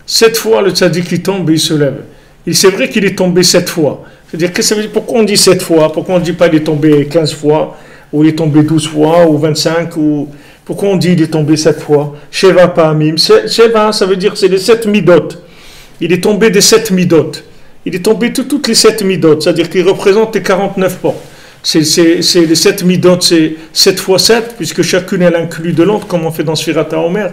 7 fois le Tzadik il tombe et il se lève. Et c'est vrai qu'il est tombé 7 fois. C'est-à-dire, que ça veut dire, pourquoi on dit 7 fois? Pourquoi on ne dit pas il est tombé 15 fois, ou il est tombé 12 fois, ou 25, ou... Pourquoi on dit il est tombé 7 fois? Sheva Pamim. Sheva, ça veut dire c'est les 7 midot. Il est tombé des 7 midot. il est tombé toutes les 7 midot, c'est-à-dire qu'il représente les 49 portes. C'est les 7 midot, c'est 7 fois 7, puisque chacune elle inclut de l'autre, comme on fait dans Sfirat HaOmer,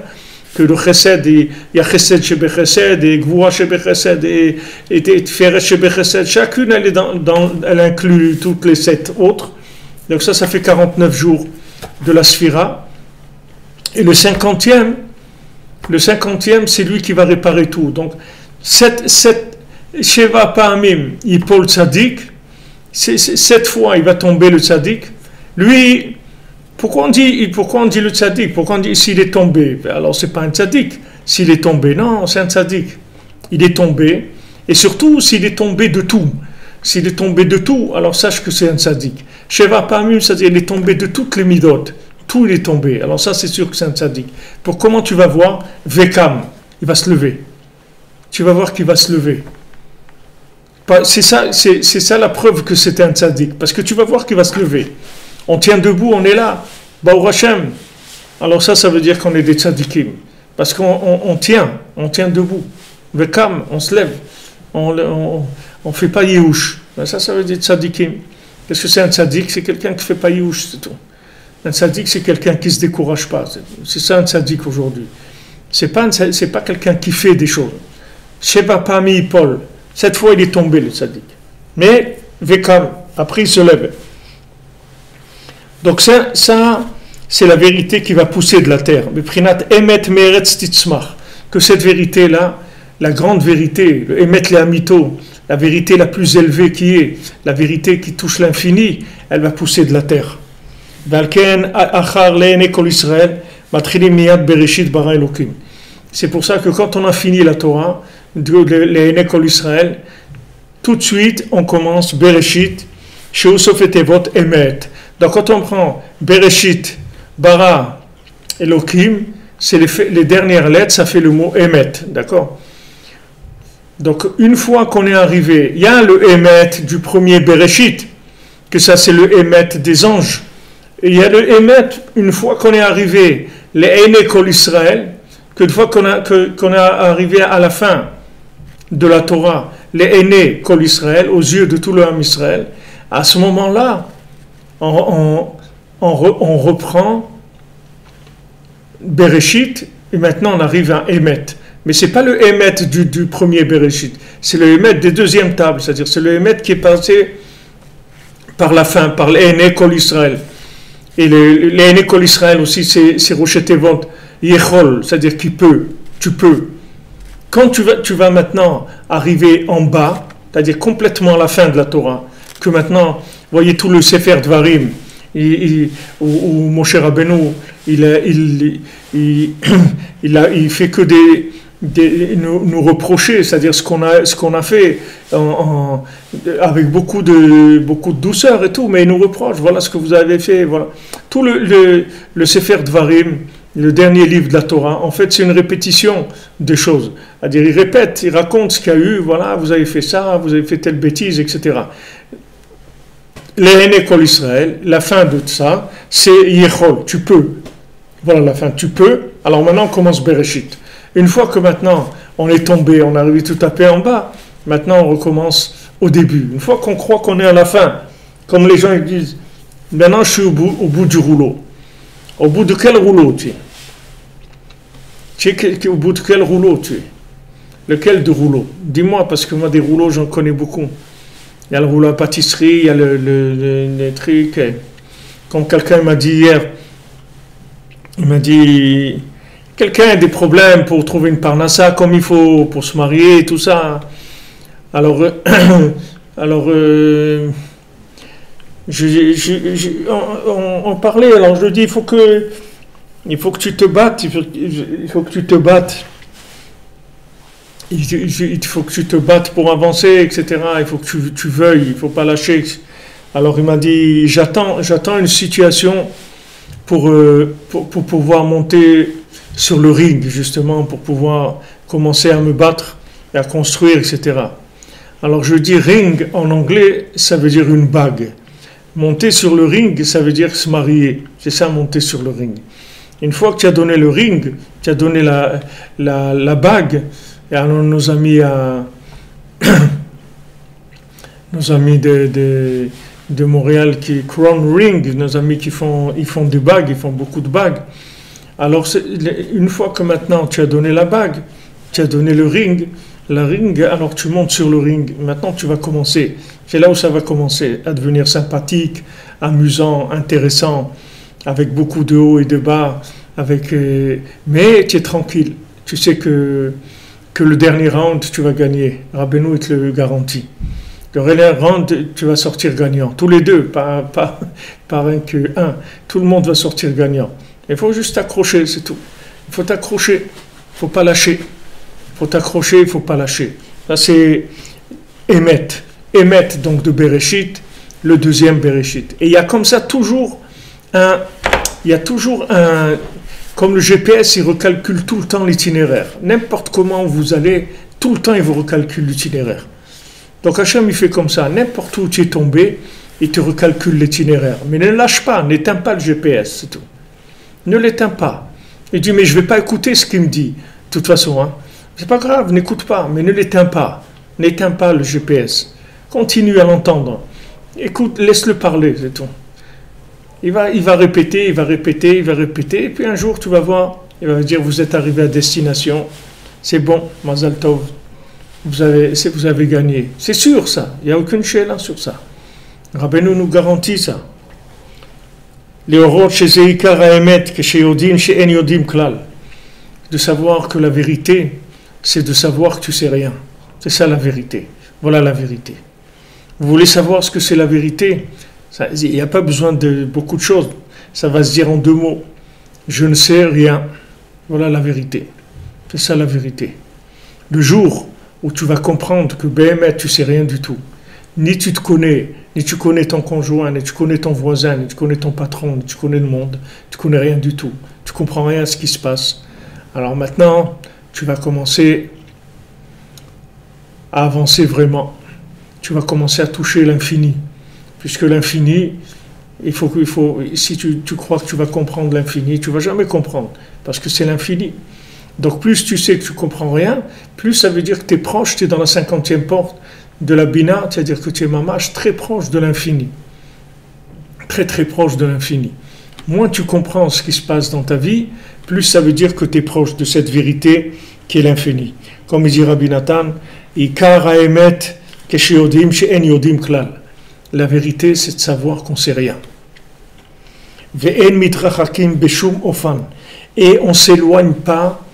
que le chesed, il y a chesed shebe chesed, et gvura shebe chesed, et tiferet shebe chesed, chacune elle, elle inclut toutes les 7 autres. Donc ça fait 49 jours de la Sphira. Et le 50e, c'est lui qui va réparer tout. Donc, 7 Sheva Pa'amim, Yipol Tzadik, 7 fois il va tomber le Tzadik. Lui, pourquoi on dit le Tzadik? Pourquoi on dit s'il est tombé? Alors, c'est pas un Tzadik. S'il est tombé, non, c'est un Tzadik. Il est tombé, et surtout s'il est tombé de tout. S'il est tombé de tout, alors sache que c'est un Tzadik. Sheva Pa'amim, c'est-à-dire il est tombé de toutes les midot. Tout il est tombé. Alors ça, c'est sûr que c'est un tzaddik. Pour comment tu vas voir? Vekam, il va se lever. Tu vas voir qu'il va se lever. C'est ça la preuve que c'est un tzaddik. Parce que tu vas voir qu'il va se lever. On tient debout, on est là. Baruch Hashem. Alors ça veut dire qu'on est des tzaddikim. Parce qu'on tient debout. Vekam, on se lève. On fait pas yéhouch. Ça veut dire tzaddikim. Qu'est-ce que c'est un tzaddik? C'est quelqu'un qui fait pas yéhouch, c'est tout. Un tzaddik, c'est quelqu'un qui ne se décourage pas. C'est ça un tzaddik aujourd'hui. C'est pas quelqu'un qui fait des choses. Sheba Pami Paul. Cette fois, il est tombé, le tzaddik. Mais, Vekam, après, il se lève. Donc, ça c'est la vérité qui va pousser de la terre. Que cette vérité-là, la grande vérité, le Emet Lehamito, la vérité la plus élevée qui est, la vérité qui touche l'infini, elle va pousser de la terre. C'est pour ça que quand on a fini la Torah, tout de suite on commence Bereshit, Emet. Donc quand on prend Bereshit, Bara, Elohim, c'est les dernières lettres, ça fait le mot Emet, d'accord? Donc une fois qu'on est arrivé, il y a le Emet du premier Bereshit, que ça c'est le Emet des anges. Et il y a le Emet, une fois qu'on est arrivé, les Einé Kol Israël, qu'une fois qu'on est arrivé à la fin de la Torah, les Einé Kol Israël, aux yeux de tout le Ham Israël, à ce moment-là, on reprend Bereshit, et maintenant on arrive à Emet. Mais ce n'est pas le Emet du premier Bereshit, c'est le Emet des deuxièmes tables, c'est-à-dire c'est le Emet qui est passé par la fin, par les Einé Kol Israël. Et les Einé Kol Israël aussi, c'est Rocher Tevot, Yechol, c'est-à-dire tu peux. Quand tu vas maintenant arriver en bas, c'est-à-dire complètement à la fin de la Torah, que maintenant, voyez tout le Sefer Dvarim, où Moshe Rabbeinu, il fait que nous reprocher, c'est-à-dire ce qu'on a fait avec beaucoup de douceur et tout, mais il nous reproche, voilà ce que vous avez fait, voilà. Tout le Sefer Dvarim, le dernier livre de la Torah, en fait c'est une répétition des choses, c'est-à-dire il répète, il raconte ce qu'il y a eu, voilà, vous avez fait ça, vous avez fait telle bêtise, etc. Les Einé Kol Israël, la fin de ça, c'est Yechol, tu peux. Voilà la fin, tu peux. Alors maintenant on commence Bereshit. Une fois que maintenant on est tombé, on est arrivé tout à fait en bas, maintenant on recommence au début. Une fois qu'on croit qu'on est à la fin, comme les gens ils disent, maintenant je suis au bout du rouleau. Au bout de quel rouleau tu es? Au bout de quel rouleau tu es? Lequel de rouleau? Dis-moi, parce que moi des rouleaux j'en connais beaucoup. Il y a le rouleau à pâtisserie, il y a les trucs. Comme quelqu'un m'a dit hier, il m'a dit, quelqu'un a des problèmes pour trouver une parnassa comme il faut, pour se marier et tout ça. Alors on parlait, alors je lui dis, il faut que tu te battes, il faut que tu te battes. Il faut que tu te battes pour avancer, etc. Il faut que tu veuilles, il ne faut pas lâcher. Alors il m'a dit, j'attends une situation pour pouvoir monter sur le ring, justement, pour pouvoir commencer à me battre et à construire, etc. Alors je dis ring, en anglais, ça veut dire une bague. Monter sur le ring, ça veut dire se marier. C'est ça, monter sur le ring. Une fois que tu as donné le ring, tu as donné la bague, et alors nos amis nos amis de Montréal, Crown Ring, nos amis ils font des bagues, ils font beaucoup de bagues. Alors, une fois que maintenant tu as donné la bague, tu as donné le ring, la ring, alors tu montes sur le ring. Maintenant, tu vas commencer. C'est là où ça va commencer à devenir sympathique, amusant, intéressant, avec beaucoup de hauts et de bas. Mais tu es tranquille. Tu sais que le dernier round, tu vas gagner. Rabbeinu te le garantit. Le dernier round, tu vas sortir gagnant. Tous les deux, pas un que un. Tout le monde va sortir gagnant. Il faut juste t'accrocher, c'est tout. Il faut t'accrocher. Il ne faut pas lâcher. Il faut t'accrocher, il ne faut pas lâcher. Ça, c'est Emet. Emet, donc de Bereshit, le deuxième Bereshit. Et il y a comme ça toujours un... Comme le GPS, il recalcule tout le temps l'itinéraire. N'importe comment vous allez, tout le temps, il vous recalcule l'itinéraire. Donc Hachem, il fait comme ça. N'importe où tu es tombé, il te recalcule l'itinéraire. Mais ne lâche pas, n'éteins pas le GPS, c'est tout. Ne l'éteins pas. Il dit, mais je ne vais pas écouter ce qu'il me dit. De toute façon, hein. C'est pas grave, n'écoute pas, mais ne l'éteins pas. N'éteins pas le GPS. Continue à l'entendre. Écoute, laisse-le parler, c'est tout. Il va répéter, et puis un jour, tu vas voir, il va dire, vous êtes arrivé à destination, c'est bon, Mazal Tov, vous avez gagné. C'est sûr, ça, il n'y a aucune chéla sur ça. Rabbeinu nous garantit ça. De savoir que la vérité, c'est de savoir que tu sais rien. C'est ça la vérité. Voilà la vérité. Vous voulez savoir ce que c'est la vérité? Il n'y a pas besoin de beaucoup de choses. Ça va se dire en 2 mots. Je ne sais rien. Voilà la vérité. C'est ça la vérité. Le jour où tu vas comprendre que BMF, tu ne sais rien du tout. Ni tu te connais, ni tu connais ton conjoint, ni tu connais ton voisin, ni tu connais ton patron, ni tu connais le monde. Tu ne connais rien du tout. Tu ne comprends rien à ce qui se passe. Alors maintenant, tu vas commencer à avancer vraiment. Tu vas commencer à toucher l'infini. Puisque l'infini, si tu crois que tu vas comprendre l'infini, tu ne vas jamais comprendre, parce que c'est l'infini. Donc plus tu sais que tu ne comprends rien, plus ça veut dire que tu es proche, tu es dans la 50e porte de la Bina, c'est-à-dire que tu es mamash très proche de l'infini. Très très proche de l'infini. Moins tu comprends ce qui se passe dans ta vie, plus ça veut dire que tu es proche de cette vérité qui est l'infini. Comme il dit Rabbi Nathan, Ikar ha'emet kesheyodim she'en yodim klal. La vérité, c'est de savoir qu'on ne sait rien. Et on ne s'éloigne pas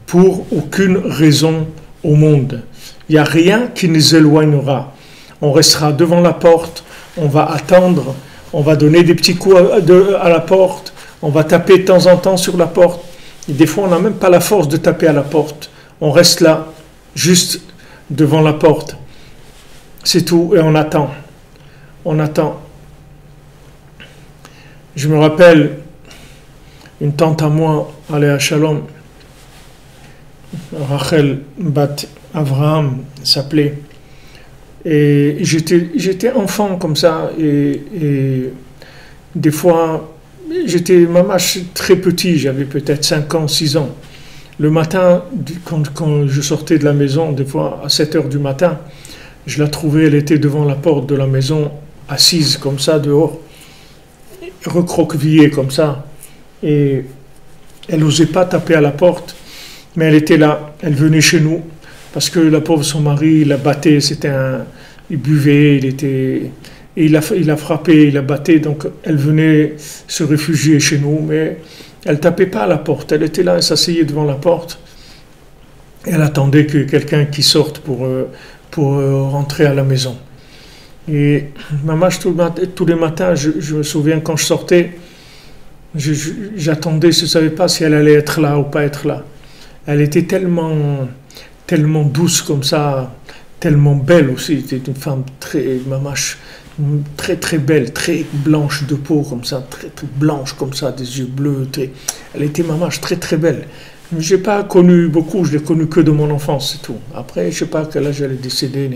pour aucune raison au monde. Il n'y a rien qui nous éloignera. On restera devant la porte, on va attendre, on va donner des petits coups à la porte, on va taper de temps en temps sur la porte. Et des fois, on n'a même pas la force de taper à la porte. On reste là, juste devant la porte. C'est tout, et on attend. On attend. Je me rappelle, une tante à moi, Aléa Shalom, Rachel Bat Avraham s'appelait, et j'étais enfant comme ça, et des fois, j'étais mamache très petit, j'avais peut-être 5 ans, 6 ans. Le matin, quand je sortais de la maison, des fois à 7 heures du matin, je la trouvais, elle était devant la porte de la maison, assise comme ça dehors, recroquevillée comme ça, et elle n'osait pas taper à la porte, mais elle était là, elle venait chez nous, parce que la pauvre, son mari, il la battait, il buvait, il a frappé, il la battait, donc elle venait se réfugier chez nous, mais elle tapait pas à la porte, elle était là, elle s'asseyait devant la porte, elle attendait que quelqu'un qui sorte pour rentrer à la maison. Et maman, tous les matins, je me souviens quand je sortais, j'attendais, je ne savais pas si elle allait être là ou pas être là. Elle était tellement douce comme ça, tellement belle aussi. C'était une femme très très belle, très blanche de peau comme ça, très très blanche comme ça, des yeux bleus. Elle était mamache très très belle. Je n'ai pas connu beaucoup, je l'ai connue que de mon enfance, c'est tout. Après, je ne sais pas à quel âge elle est décédée.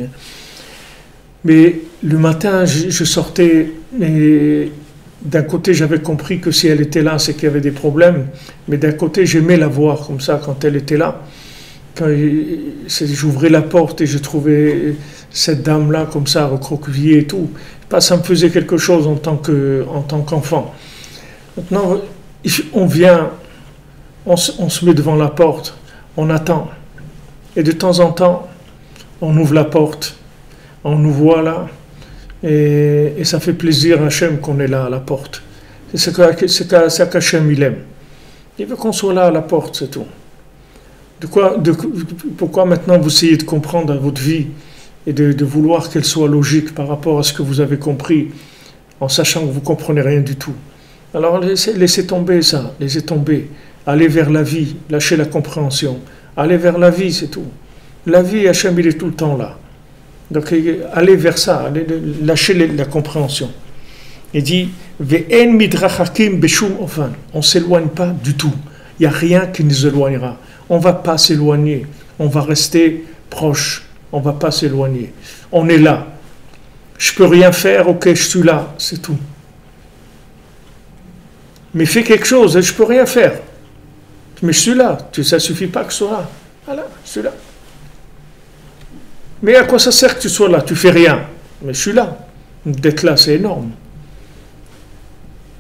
Mais le matin, je sortais, et d'un côté, j'avais compris que si elle était là, c'est qu'il y avait des problèmes. Mais d'un côté, j'aimais la voir comme ça quand elle était là. Quand j'ouvrais la porte et je trouvais cette dame-là, comme ça, recroquevillée et tout. Ça me faisait quelque chose en tant qu'enfant. Maintenant, on vient, on se met devant la porte, on attend. Et de temps en temps, on ouvre la porte, on nous voit là, et ça fait plaisir à Hachem qu'on est là à la porte. C'est ça qu'Hachem il aime. Il veut qu'on soit là à la porte, c'est tout. Pourquoi maintenant vous essayez de comprendre votre vie et de vouloir qu'elle soit logique par rapport à ce que vous avez compris, en sachant que vous ne comprenez rien du tout? Alors laissez tomber ça, laissez tomber. Allez vers la vie, lâchez la compréhension. Allez vers la vie, c'est tout. La vie, Hachem, il est tout le temps là. Donc allez vers ça, lâchez la compréhension. Il dit, Ve'en midrachakim beshum ofan. On ne s'éloigne pas du tout. Il n'y a rien qui nous éloignera. On ne va pas s'éloigner. On va rester proche. On ne va pas s'éloigner. On est là. Je ne peux rien faire, ok, je suis là, c'est tout. Mais fais quelque chose, je ne peux rien faire. Mais je suis là, ça ne suffit pas que je sois là. Voilà, je suis là. Mais à quoi ça sert que tu sois là? Tu ne fais rien. Mais je suis là. D'être là, c'est énorme.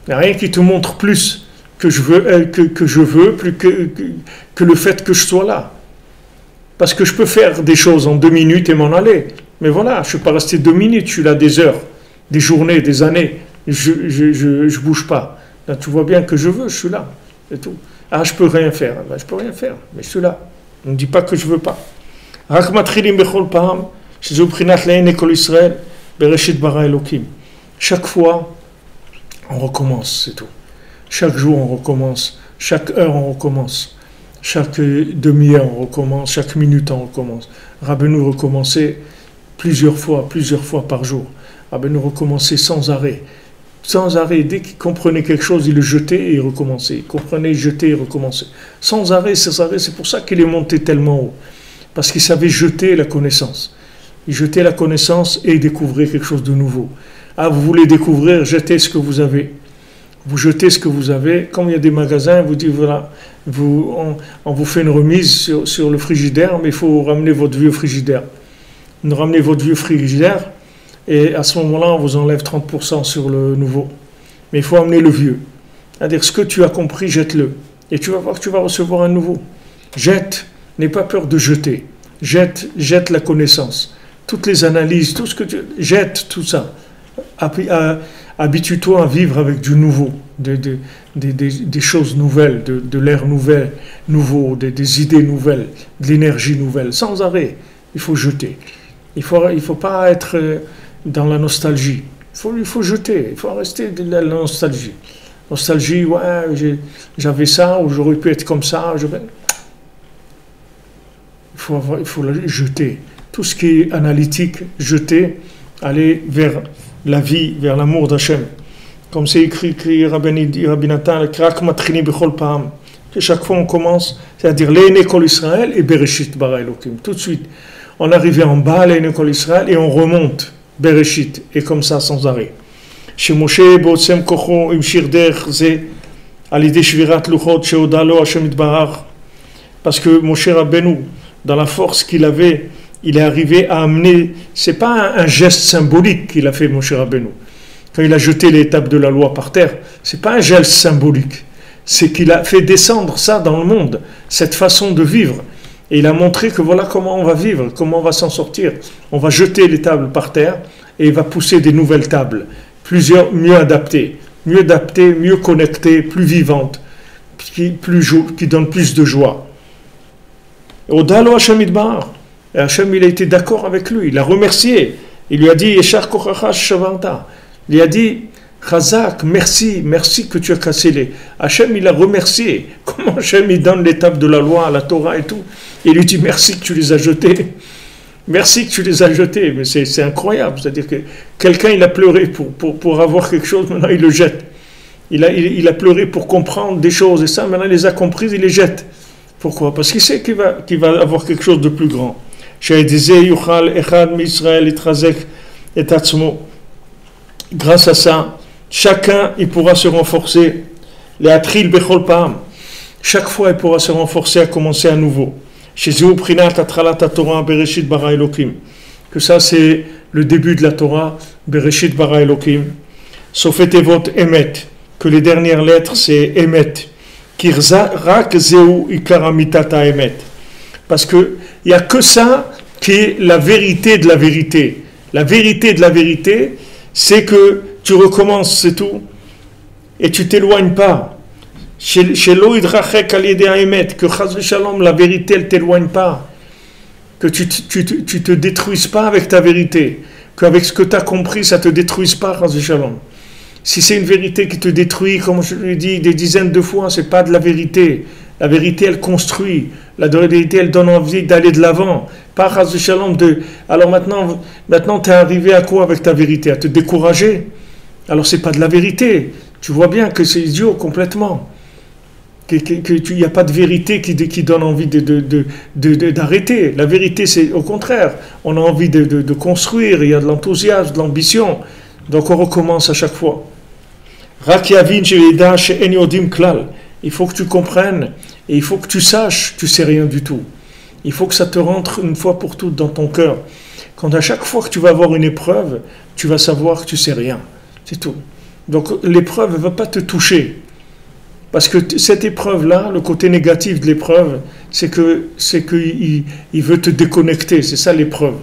Il n'y a rien qui te montre plus que je veux, plus que le fait que je sois là. Parce que je peux faire des choses en 2 minutes et m'en aller. Mais voilà, je ne suis pas resté 2 minutes, je suis là des heures, des journées, des années. Je ne bouge pas. Là, tu vois bien que je veux, je suis là. C'est tout. Ah, je ne peux rien faire. Ben, je ne peux rien faire, mais je suis là. On ne dit pas que je ne veux pas. Chaque fois, on recommence, c'est tout. Chaque jour, on recommence. Chaque heure, on recommence. Chaque demi-heure, on recommence. Chaque minute, on recommence. Rabbeinu recommençait plusieurs fois par jour. Rabbeinu recommençait sans arrêt. Sans arrêt. Dès qu'il comprenait quelque chose, il le jetait et il recommençait. Il comprenait, il jetait et recommençait. Sans arrêt. C'est pour ça qu'il est monté tellement haut. Parce qu'il savait jeter la connaissance. Il jetait la connaissance et il découvrait quelque chose de nouveau. Ah, vous voulez découvrir, jetez ce que vous avez. Vous jetez ce que vous avez. Comme il y a des magasins, vous dites, voilà, on vous fait une remise sur le frigidaire, mais il faut ramener votre vieux frigidaire. Vous ramenez votre vieux frigidaire, et à ce moment-là, on vous enlève 30% sur le nouveau. Mais il faut amener le vieux. C'est-à-dire, ce que tu as compris, jette-le. Et tu vas voir que tu vas recevoir un nouveau. Jette, n'aie pas peur de jeter. Jette la connaissance. Toutes les analyses, tout ce que tu... Jette tout ça. Habitue-toi à vivre avec du nouveau, des choses nouvelles, de l'air nouveau, des idées nouvelles, de l'énergie nouvelle, sans arrêt. Il faut jeter. Il faut pas être dans la nostalgie. Il faut jeter, il faut rester de la nostalgie. Nostalgie, ouais, j'avais ça, ou j'aurais pu être comme ça. Il faut jeter. Tout ce qui est analytique, jeter, aller vers la vie, vers l'amour d'Hachem. Comme c'est écrit Rabbi Nathan, que chaque fois on commence, c'est-à-dire l'Eine Kol Israël et Bereshit bara Elokim. Tout de suite, on arrive en bas, l'Eine Kol Israël, et on remonte, Bereshit, et comme ça sans arrêt. Chez Moshe, Botsem Kocho, Im Shirder, Ze, Alide Shvirat Luchot, Sheodalo, Hashem Itbarach. Parce que Moshe Rabbeinu, dans la force qu'il avait, il est arrivé à amener, c'est pas un geste symbolique qu'il a fait Moshe Rabbeinu. Quand il a jeté les tables de la loi par terre, c'est pas un geste symbolique. C'est qu'il a fait descendre ça dans le monde, cette façon de vivre. Et il a montré que voilà comment on va vivre, comment on va s'en sortir. On va jeter les tables par terre et il va pousser des nouvelles tables, mieux adaptées, mieux connectées, plus vivantes, qui donnent plus de joie. Odalo Hashem Idbar. Et Hachem, il a été d'accord avec lui, il l'a remercié. Il lui a dit, Yeshar Kochacha Shavanta. Il lui a dit, Chazak, merci que tu as cassé les. Hachem, il a remercié. Comment Hachem, il donne l'étape de la loi, la Torah et tout. Il lui dit, merci que tu les as jetés. Merci que tu les as jetés. Mais c'est incroyable. C'est-à-dire que quelqu'un, il a pleuré pour avoir quelque chose, maintenant il le jette. Il a pleuré pour comprendre des choses et ça, maintenant il les a comprises, il les jette. Pourquoi? Parce qu'il sait qu'il va avoir quelque chose de plus grand. Grâce à ça, chacun il pourra se renforcer. Chaque fois il pourra se renforcer à commencer à nouveau. que ça c'est le début de la Torah, Bereshit bara Elokim, Sofetevot Emet, que les dernières lettres c'est Emet, Kirza rak zeu ikaramitata Emet, parce que il y a que ça qui est la vérité de la vérité. La vérité de la vérité, c'est que tu recommences, c'est tout, et tu t'éloignes pas. Chez l'oidrachek al-yedei Emet, que chas v'shalom, la vérité elle t'éloigne pas, que tu te détruises pas avec ta vérité, qu'avec ce que tu as compris, ça te détruise pas, chas v'shalom. Si c'est une vérité qui te détruit, comme je l'ai dit des dizaines de fois, c'est pas de la vérité. La vérité, elle construit. La vérité, elle donne envie d'aller de l'avant. Pas chas v'shalom de. Alors maintenant tu es arrivé à quoi avec ta vérité? À te décourager? Alors c'est pas de la vérité. Tu vois bien que c'est idiot complètement. Qu'il n'y a pas de vérité qui donne envie d'arrêter. La vérité, c'est au contraire. On a envie de construire, il y a de l'enthousiasme, de l'ambition. Donc on recommence à chaque fois. Il faut que tu comprennes et il faut que tu saches, tu sais rien du tout. Il faut que ça te rentre une fois pour toutes dans ton cœur. Quand à chaque fois que tu vas avoir une épreuve, tu vas savoir que tu sais rien. C'est tout. Donc l'épreuve ne va pas te toucher. Parce que cette épreuve-là, le côté négatif de l'épreuve, c'est qu'il veut te déconnecter. C'est ça l'épreuve.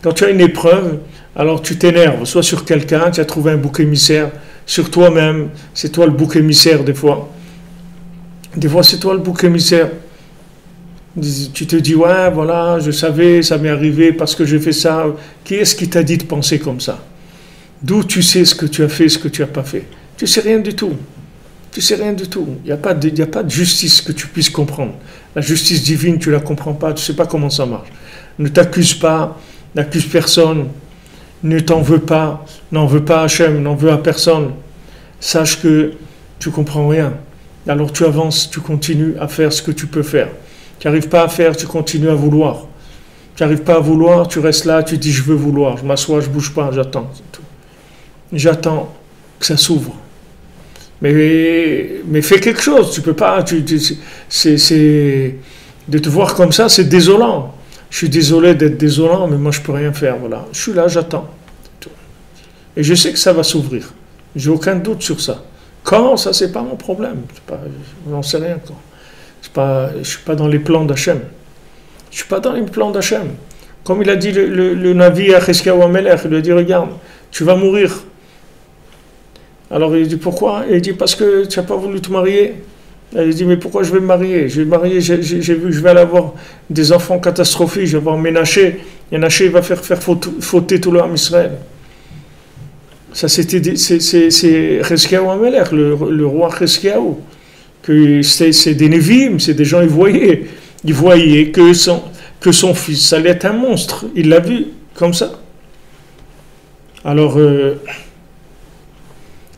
Quand tu as une épreuve, alors tu t'énerves, soit sur quelqu'un, tu as trouvé un bouc émissaire, sur toi-même, c'est toi le bouc émissaire des fois. Des fois, c'est toi le bouc émissaire. Tu te dis, ouais, voilà, je savais, ça m'est arrivé parce que j'ai fait ça. Qui est-ce qui t'a dit de penser comme ça? D'où tu sais ce que tu as fait, ce que tu n'as pas fait? Tu sais rien du tout. Tu sais rien du tout. Il n'y a pas de justice que tu puisses comprendre. La justice divine, tu ne la comprends pas, tu ne sais pas comment ça marche. Ne t'accuse pas, n'accuse personne, ne t'en veux pas, n'en veux pas à Hachem, n'en veux à personne. Sache que tu ne comprends rien. Alors tu avances, tu continues à faire ce que tu peux faire. Tu n'arrives pas à faire, tu continues à vouloir. Tu n'arrives pas à vouloir, tu restes là, tu dis je veux vouloir, je m'assois, je ne bouge pas, j'attends. C'est tout. J'attends que ça s'ouvre. Mais fais quelque chose, tu peux pas, c'est de te voir comme ça, c'est désolant. Je suis désolé d'être désolant, mais moi je peux rien faire, voilà. Je suis là, j'attends. Et je sais que ça va s'ouvrir. J'ai aucun doute sur ça. Quand, ça c'est pas mon problème. Je n'en sais rien quand. Je suis pas dans les plans d'Hachem. Je suis pas dans les plans d'Hachem. Comme il a dit le Navi à Cheskiyahu HaMelech, il lui a dit regarde, tu vas mourir. Alors il dit pourquoi? Et il dit parce que tu n'as pas voulu te marier. Et il dit mais pourquoi je vais me marier? Je vais me marier, j'ai vu que je vais aller avoir des enfants catastrophiques, je vais avoir Ménaché. Ménaché va faire fauter tout le Ham Israël. Ça c'est Cheskiyahu HaMelech, le roi Cheskiyahu. C'est des Névim, c'est des gens, ils voyaient que son fils allait être un monstre. Il l'a vu comme ça. Alors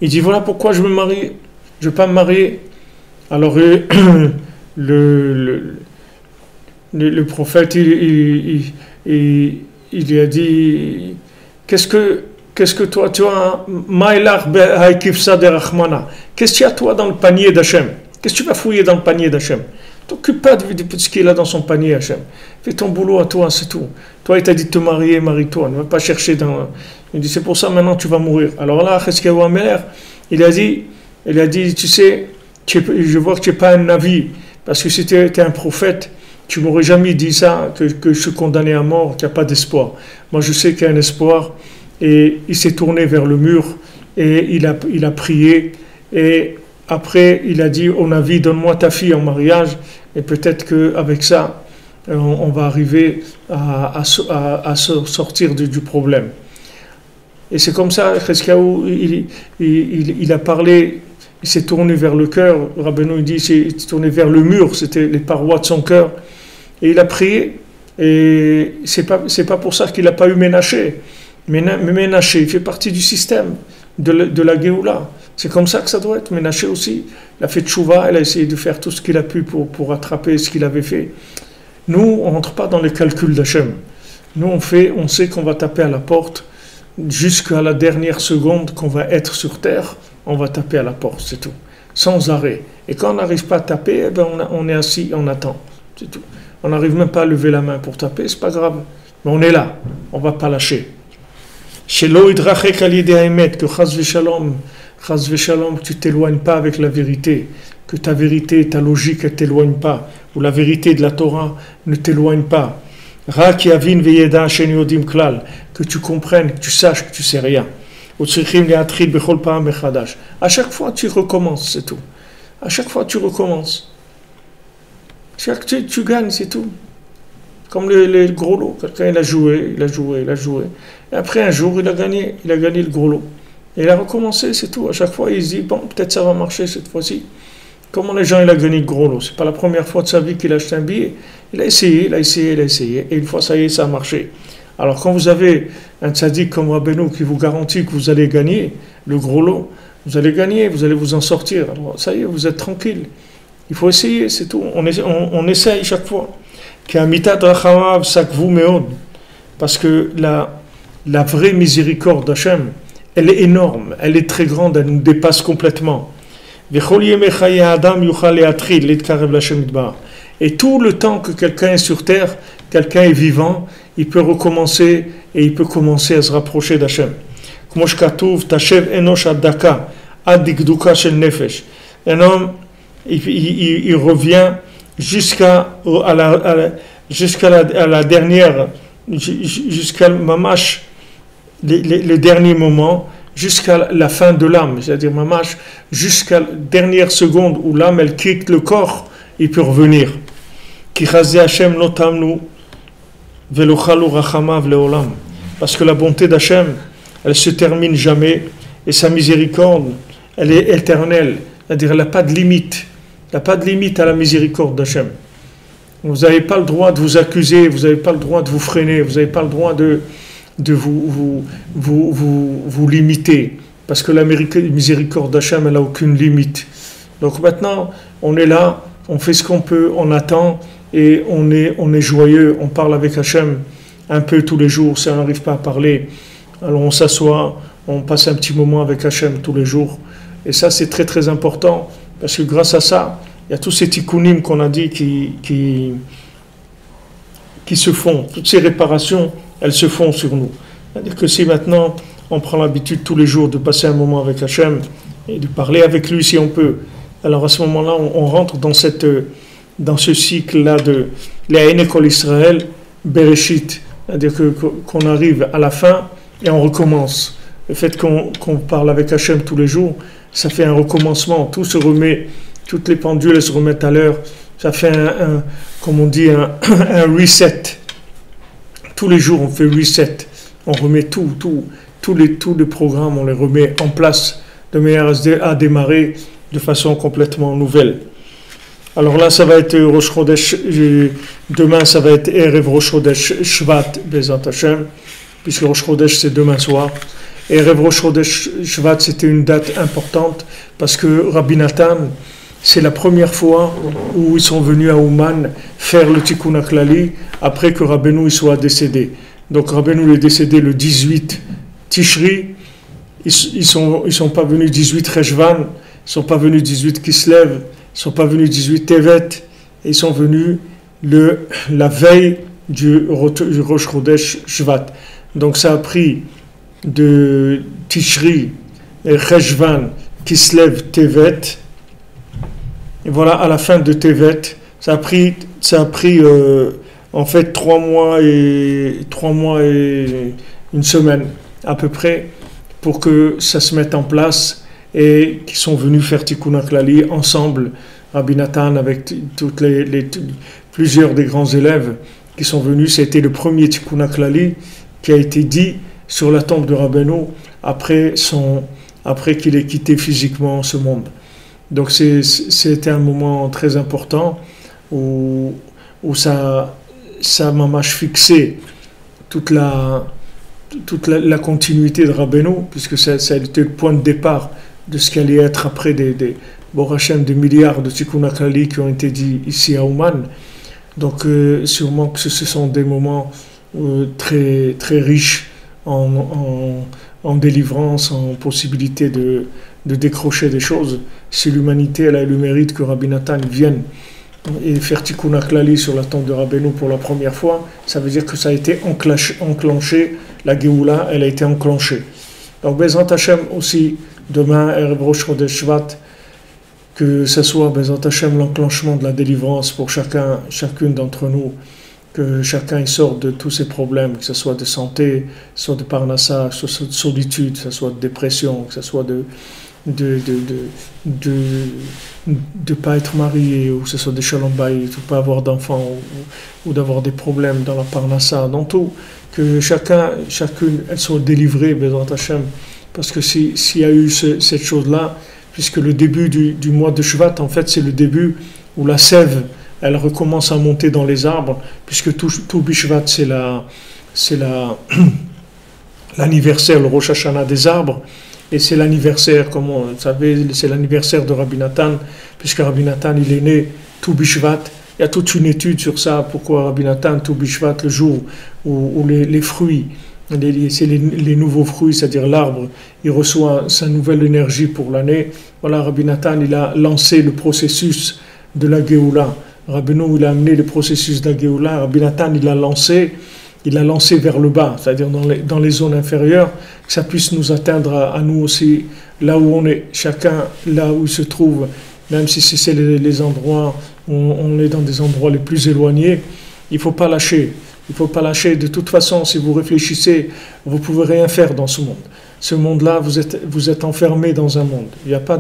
il dit voilà pourquoi je me marie, je ne vais pas me marier. Alors le prophète il lui a dit qu'est-ce que toi tu as qu'est-ce qu'il y a toi dans le panier d'Hachem? Qu'est-ce que tu vas fouiller dans le panier d'Hachem? T'occupe pas de ce qu'il a dans son panier Hachem. Fais ton boulot à toi, c'est tout. Toi il t'a dit de te marier, marie-toi, ne va pas chercher dans. Il dit c'est pour ça maintenant tu vas mourir. Alors là, Cheskiyahu HaMelech, il a dit, tu sais, je vois que tu n'es pas un Navi, parce que si tu étais un prophète, tu m'aurais jamais dit ça, que je suis condamné à mort, qu'il n'y a pas d'espoir. Moi je sais qu'il y a un espoir, et il s'est tourné vers le mur, et il a prié, et après il a dit au Navi, donne-moi ta fille en mariage, et peut-être qu'avec ça, on va arriver à sortir du problème. Et c'est comme ça, Cheskiyahu, il a parlé, il s'est tourné vers le cœur, Rabbeinu dit, il s'est tourné vers le mur, c'était les parois de son cœur, et il a prié, et c'est pas pour ça qu'il n'a pas eu Ménaché. Ménaché, il fait partie du système de la Géoula. C'est comme ça que ça doit être. Ménaché aussi, il a fait tchouva, il a essayé de faire tout ce qu'il a pu pour rattraper ce qu'il avait fait. Nous, on ne rentre pas dans les calculs d'Hachem. Nous, on sait qu'on va taper à la porte, jusqu'à la dernière seconde qu'on va être sur terre, on va taper à la porte, c'est tout, sans arrêt. Et quand on n'arrive pas à taper, on est assis, on attend, c'est tout. On n'arrive même pas à lever la main pour taper, c'est pas grave, Mais on est là, on ne va pas lâcher. Chez l'oïdrachek alidé haemet, que chas v'shalom, tu t'éloignes pas avec la vérité, que ta vérité, ta logique ne t'éloigne pas, ou la vérité de la Torah ne t'éloigne pas. Ra ki avin veyeda shen yodim klal, que tu comprennes, que tu saches que tu sais rien. À chaque fois, tu recommences, c'est tout. À chaque fois, tu recommences. Tu gagnes, c'est tout. Comme les gros lots. Quelqu'un, il a joué. Et après, un jour, il a gagné le gros lot. Et il a recommencé, c'est tout. À chaque fois, il se dit, bon, peut-être ça va marcher cette fois-ci. Comment les gens, il a gagné le gros lot. C'est pas la première fois de sa vie qu'il a acheté un billet. Il a essayé. Et une fois, ça y est, ça a marché. Alors, quand vous avez un tzaddik comme Rabbeinu qui vous garantit que vous allez gagner le gros lot, vous allez gagner, vous allez vous en sortir. Alors, ça y est, vous êtes tranquille. Il faut essayer, c'est tout. On essaye chaque fois. Parce que la vraie miséricorde d'Hachem, elle est énorme, elle est très grande, elle nous dépasse complètement. Et tout le temps que quelqu'un est sur terre, quelqu'un est vivant, il peut recommencer et il peut commencer à se rapprocher d'Hachem. Un homme, il revient jusqu'à la dernière, jusqu'à mamash, les derniers moments, jusqu'à la fin de l'âme, c'est-à-dire mamash, jusqu'à la dernière seconde où l'âme elle quitte le corps, il peut revenir. Parce que la bonté d'Hachem, elle se termine jamais, et sa miséricorde, elle est éternelle, c'est-à-dire elle n'a pas de limite. Il n'y a pas de limite à la miséricorde d'Hachem. Vous n'avez pas le droit de vous accuser, vous n'avez pas le droit de vous freiner, vous n'avez pas le droit de vous limiter. Parce que la miséricorde d'Hachem, elle n'a aucune limite. Donc maintenant, on est là, on fait ce qu'on peut, on attend, et on est joyeux, on parle avec Hachem un peu tous les jours, si on n'arrive pas à parler. Alors on s'assoit, on passe un petit moment avec Hachem tous les jours. Et ça, c'est très très important. Parce que grâce à ça, il y a tous ces tikkunim qu'on a dit qui se font. Toutes ces réparations, elles se font sur nous. C'est-à-dire que si maintenant, on prend l'habitude tous les jours de passer un moment avec Hachem et de parler avec lui si on peut, alors à ce moment-là, on rentre dans ce cycle-là de la École Israël, Bereshit. C'est-à-dire qu'on arrive à la fin et on recommence. Le fait qu'on parle avec Hachem tous les jours, ça fait un recommencement, tout se remet, toutes les pendules elles se remettent à l'heure, ça fait comme on dit, un reset. Tous les jours on fait reset, on remet tous les programmes, on les remet en place de manière à démarrer de façon complètement nouvelle. Alors là ça va être Rosh Chodesh, demain ça va être Erev Rosh Chodesh Shvat Bezat Hashem, puisque Rosh Chodesh c'est demain soir. Et Erev Rosh Chodesh Shvat, c'était une date importante parce que Rabbi Nathan, c'est la première fois où ils sont venus à Ouman faire le Tikkun HaKlali après que Rabbeinu soit décédé. Donc Rabbeinu est décédé le 18 Tishri, ils sont pas venus 18 Rejvan, ils sont pas venus 18 Kislev, ils sont pas venus 18 Tevet, et ils sont venus la veille du Rosh Chodesh Shvat. Donc ça a pris de Tishri, Rejvan, Kislev, Tevet. Et voilà, à la fin de Tevet, ça a pris en fait 3 mois et une semaine à peu près pour que ça se mette en place et qu'ils sont venus faire Tikkun HaKlali ensemble, Rabbi Nathan avec plusieurs des grands élèves qui sont venus. C'était le premier Tikkun HaKlali qui a été dit sur la tombe de Rabbeinu après qu'il ait quitté physiquement ce monde. Donc c'était un moment très important où ça m'a fixé toute la continuité de Rabbeinu, puisque ça a été le point de départ de ce qui allait être après des milliards de Tikkun HaKlali qui ont été dits ici à Ouman. Donc sûrement que ce sont des moments très, très riches en délivrance, en possibilité de décrocher des choses. Si l'humanité elle a eu le mérite que Rabbi Nathan vienne et faire Tikkun HaKlali sur la tombe de Rabbeinu pour la première fois, ça veut dire que ça a été enclenché, la Géoula, elle a été enclenchée. Donc Bezrat Hashem aussi, demain, Erev Rosh Chodesh Shvat, que ce soit Bezrat Hashem l'enclenchement de la délivrance pour chacune d'entre nous, que chacun sorte de tous ses problèmes, que ce soit de santé, soit de parnassa, soit de solitude, que ce soit de dépression, que ce soit de pas être marié, ou que ce soit de shalom bayit, ou pas avoir d'enfants, ou d'avoir des problèmes dans la parnassa, dans tout, que chacune, elle soit délivrée, Bezrat Hashem, parce que s'il y a eu cette chose-là, puisque le début du mois de Shvat, en fait, c'est le début où la sève, elle recommence à monter dans les arbres, puisque tout Bishvat, c'est l'anniversaire, le Rosh Hashanah des arbres, et c'est l'anniversaire, comme vous savez, c'est l'anniversaire de Rabbi Nathan, puisque Rabbi Nathan, il est né tout Bishvat. Il y a toute une étude sur ça, pourquoi Rabbi Nathan, tout Bishvat, le jour où les fruits, c'est les nouveaux fruits, c'est-à-dire l'arbre, il reçoit sa nouvelle énergie pour l'année. Voilà, Rabbi Nathan, il a lancé le processus de la Géoula. Rabbeinu, il a amené le processus de la Géoula. Rabbi Nathan, il l'a lancé vers le bas, c'est-à-dire dans les zones inférieures, que ça puisse nous atteindre à nous aussi, là où on est, chacun là où il se trouve, même si c'est les endroits où on est dans des endroits les plus éloignés, il ne faut pas lâcher. Il ne faut pas lâcher. De toute façon, si vous réfléchissez, vous ne pouvez rien faire dans ce monde. Ce monde-là, vous êtes enfermé dans un monde. Il n'y a pas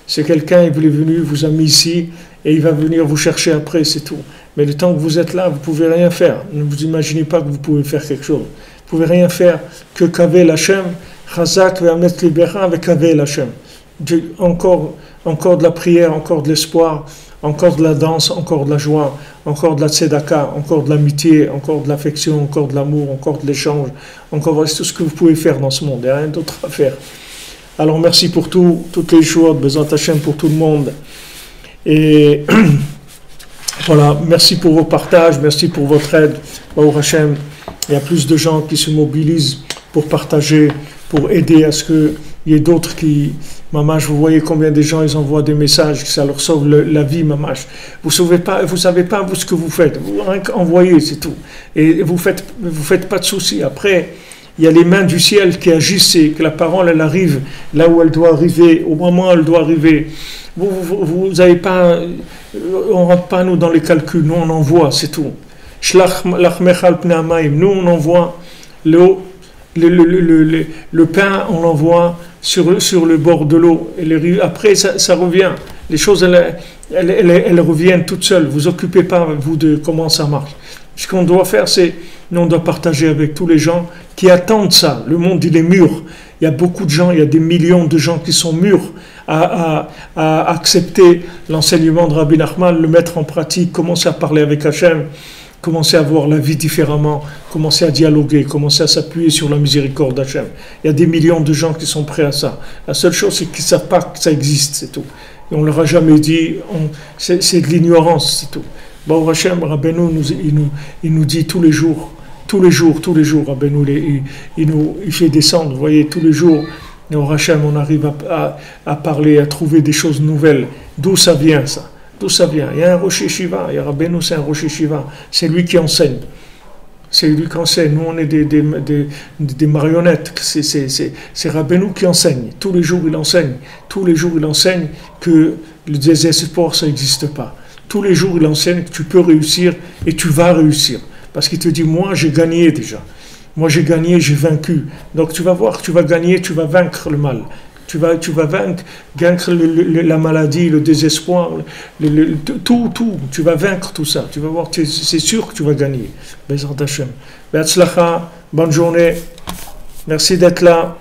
c'est quelqu'un, il est venu, vous a mis ici, et il va venir vous chercher après, c'est tout. Mais le temps que vous êtes là, vous ne pouvez rien faire. Ne vous imaginez pas que vous pouvez faire quelque chose. Vous ne pouvez rien faire que Kavel Hashem, Chazak ve'amet libera avec Kavel Hashem. Encore de la prière, encore de l'espoir, encore de la danse, encore de la joie, encore de la tzedaka, encore de l'amitié, encore de l'affection, encore de l'amour, encore de l'échange, encore tout ce que vous pouvez faire dans ce monde. Il n'y a rien d'autre à faire. Alors merci pour toutes les choses, Bezrat Hashem pour tout le monde. Et voilà, merci pour vos partages, merci pour votre aide. Baruch Hashem, il y a plus de gens qui se mobilisent pour partager, pour aider à ce qu'il y ait d'autres qui... Mamash, vous voyez combien de gens ils envoient des messages, que ça leur sauve la vie, Mamash. Vous savez pas vous ce que vous faites. Vous envoyez, c'est tout. Et vous faites pas de soucis. Après, il y a les mains du ciel qui agissent et que la parole, elle arrive là où elle doit arriver, au moment où elle doit arriver. Vous avez pas... On rentre pas, nous, dans les calculs. Nous, on envoie, c'est tout. Nous, on envoie le pain, on l'envoie sur le bord de l'eau. Et après, ça revient. Les choses, elles reviennent toutes seules. Vous occupez pas, vous, de comment ça marche. Ce qu'on doit faire, c'est, nous, on doit partager avec tous les gens qui attendent ça. Le monde, il est mûr. Il y a beaucoup de gens, il y a des millions de gens qui sont mûrs à accepter l'enseignement de Rabbi Nachman, le mettre en pratique, commencer à parler avec Hachem, commencer à voir la vie différemment, commencer à dialoguer, commencer à s'appuyer sur la miséricorde d'Hachem. Il y a des millions de gens qui sont prêts à ça. La seule chose, c'est qu'ils ne savent pas que ça existe, c'est tout. Et on ne leur a jamais dit, c'est de l'ignorance, c'est tout. Baruch Hashem, Rabbeinu, il nous dit tous les jours, Rabbeinu, il fait descendre, vous voyez, tous les jours, au Hachem, on arrive à parler, à trouver des choses nouvelles. D'où ça vient, ça? D'où ça vient? Il y a un Rosh Yeshiva, il y a Rabbeinu, c'est un Rosh Yeshiva, c'est lui qui enseigne. C'est lui qui enseigne. Nous, on est des marionnettes. C'est Rabbeinu qui enseigne. Tous les jours, il enseigne. Tous les jours, il enseigne que le désespoir, ça n'existe pas. Tous les jours, il enseigne que tu peux réussir et tu vas réussir. Parce qu'il te dit, moi, j'ai gagné déjà. Moi, j'ai gagné, j'ai vaincu. Donc, tu vas voir, tu vas gagner, tu vas vaincre le mal. Tu vas vaincre la maladie, le désespoir, tout. Tu vas vaincre tout ça. Tu vas voir, c'est sûr que tu vas gagner. Bezrat Hashem. Be'atzlacha, bonne journée. Merci d'être là.